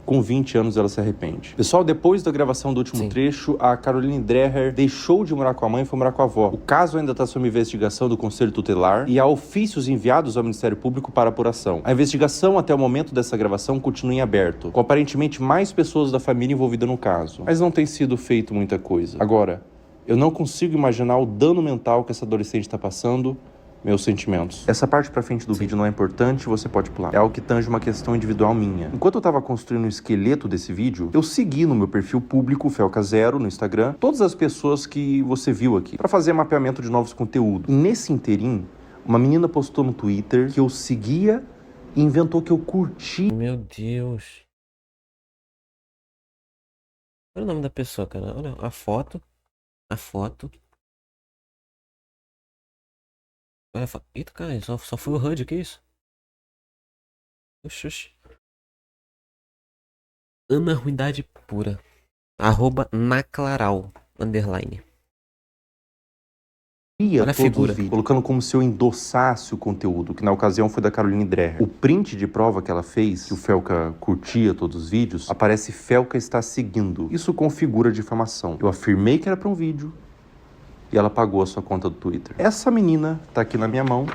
com 20 anos ela se arrepende. Pessoal, depois da gravação do último trecho, a Caroline Dreher deixou de morar com a mãe e foi morar com a avó. O caso ainda está sob investigação do Conselho Tutelar e há ofícios enviados ao Ministério Público para apuração. A investigação até o momento dessa gravação continua em aberto, com aparentemente mais pessoas da família envolvidas no caso. Mas não tem sido feito muita coisa. Agora, eu não consigo imaginar o dano mental que essa adolescente está passando. Meus sentimentos. Essa parte pra frente do vídeo não é importante, você pode pular. É algo que tange uma questão individual minha. Enquanto eu tava construindo o esqueleto desse vídeo, eu segui no meu perfil público, Felca0, no Instagram, todas as pessoas que você viu aqui, pra fazer mapeamento de novos conteúdos. E nesse interim, uma menina postou no Twitter que eu seguia e inventou que eu curti. Meu Deus. Olha o nome da pessoa, cara. Olha a foto. A foto. Eita, cara, só foi o HUD, que isso? Oxi. Ana Ruindade Pura. @naclaral_. Olha a figura. Vídeos, colocando como se eu endossasse o conteúdo, que na ocasião foi da Caroline Dreher. O print de prova que ela fez, que o Felca curtia todos os vídeos, aparece Felca está seguindo. Isso configura difamação. Eu afirmei que era para um vídeo, e ela pagou a sua conta do Twitter. Essa menina tá aqui na minha mão.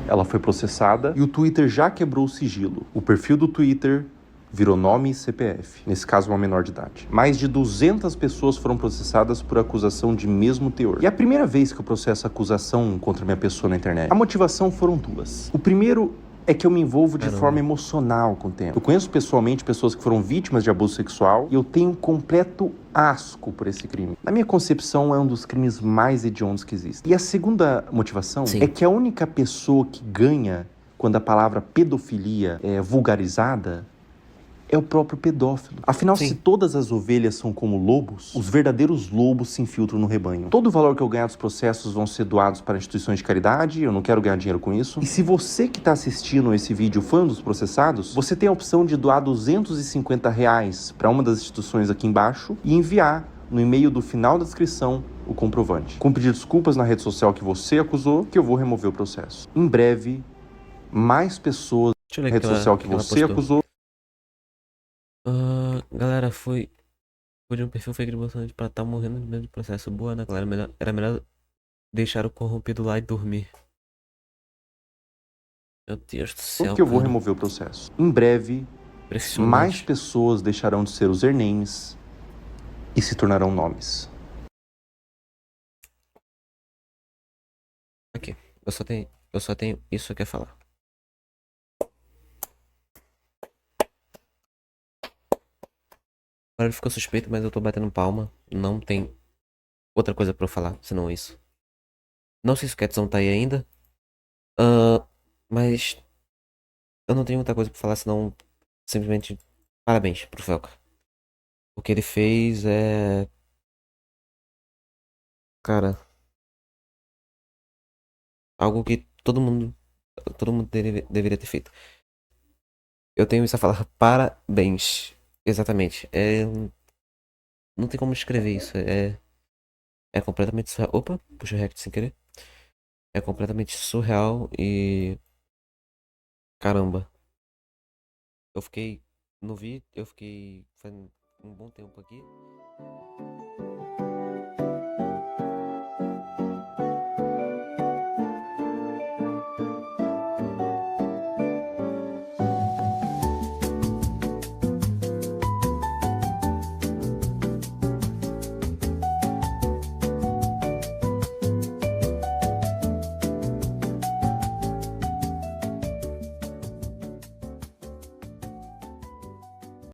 Ela foi processada e o Twitter já quebrou o sigilo. O perfil do Twitter virou nome e CPF. Nesse caso, uma menor de idade. Mais de 200 pessoas foram processadas por acusação de mesmo teor. E é a primeira vez que eu processo acusação contra minha pessoa na internet. A motivação foram duas. O primeiro é que eu me envolvo de forma emocional com o tema. Eu conheço pessoalmente pessoas que foram vítimas de abuso sexual e eu tenho um completo asco por esse crime. Na minha concepção, é um dos crimes mais hediondos que existem. E a segunda motivação é que a única pessoa que ganha quando a palavra pedofilia é vulgarizada é o próprio pedófilo. Afinal, se todas as ovelhas são como lobos, os verdadeiros lobos se infiltram no rebanho. Todo o valor que eu ganhar dos processos vão ser doados para instituições de caridade, eu não quero ganhar dinheiro com isso. E se você que está assistindo esse vídeo foi um dos processados, você tem a opção de doar R$250 para uma das instituições aqui embaixo e enviar no e-mail do final da descrição o comprovante. Com pedir desculpas na rede social que você acusou, que eu vou remover o processo. Em breve, mais pessoas na rede social que você acusou. Galera, foi de um perfil fake de Bolsonaro pra tá morrendo no meio do processo. Boa, né, galera? Era melhor deixar o corrompido lá e dormir. Meu Deus do céu, Porque eu vou cara. remover o processo. Em breve, Impressionante. mais pessoas deixarão de ser usernames e se tornarão nomes. Aqui. Eu só tenho isso aqui a falar. Agora ele ficou suspeito, mas eu tô batendo palma. Não tem outra coisa pra eu falar, senão isso. Não sei se o Catzão tá aí ainda. Mas eu não tenho muita coisa pra falar, senão simplesmente parabéns pro Felca. O que ele fez é... Cara... Algo que todo mundo deveria ter feito. Eu tenho isso a falar. Parabéns. Exatamente. Não tem como escrever isso. É completamente surreal. Opa, puxa o react sem querer. É completamente surreal e... Caramba. Eu fiquei... No vídeo, eu fiquei... Faz um bom tempo aqui.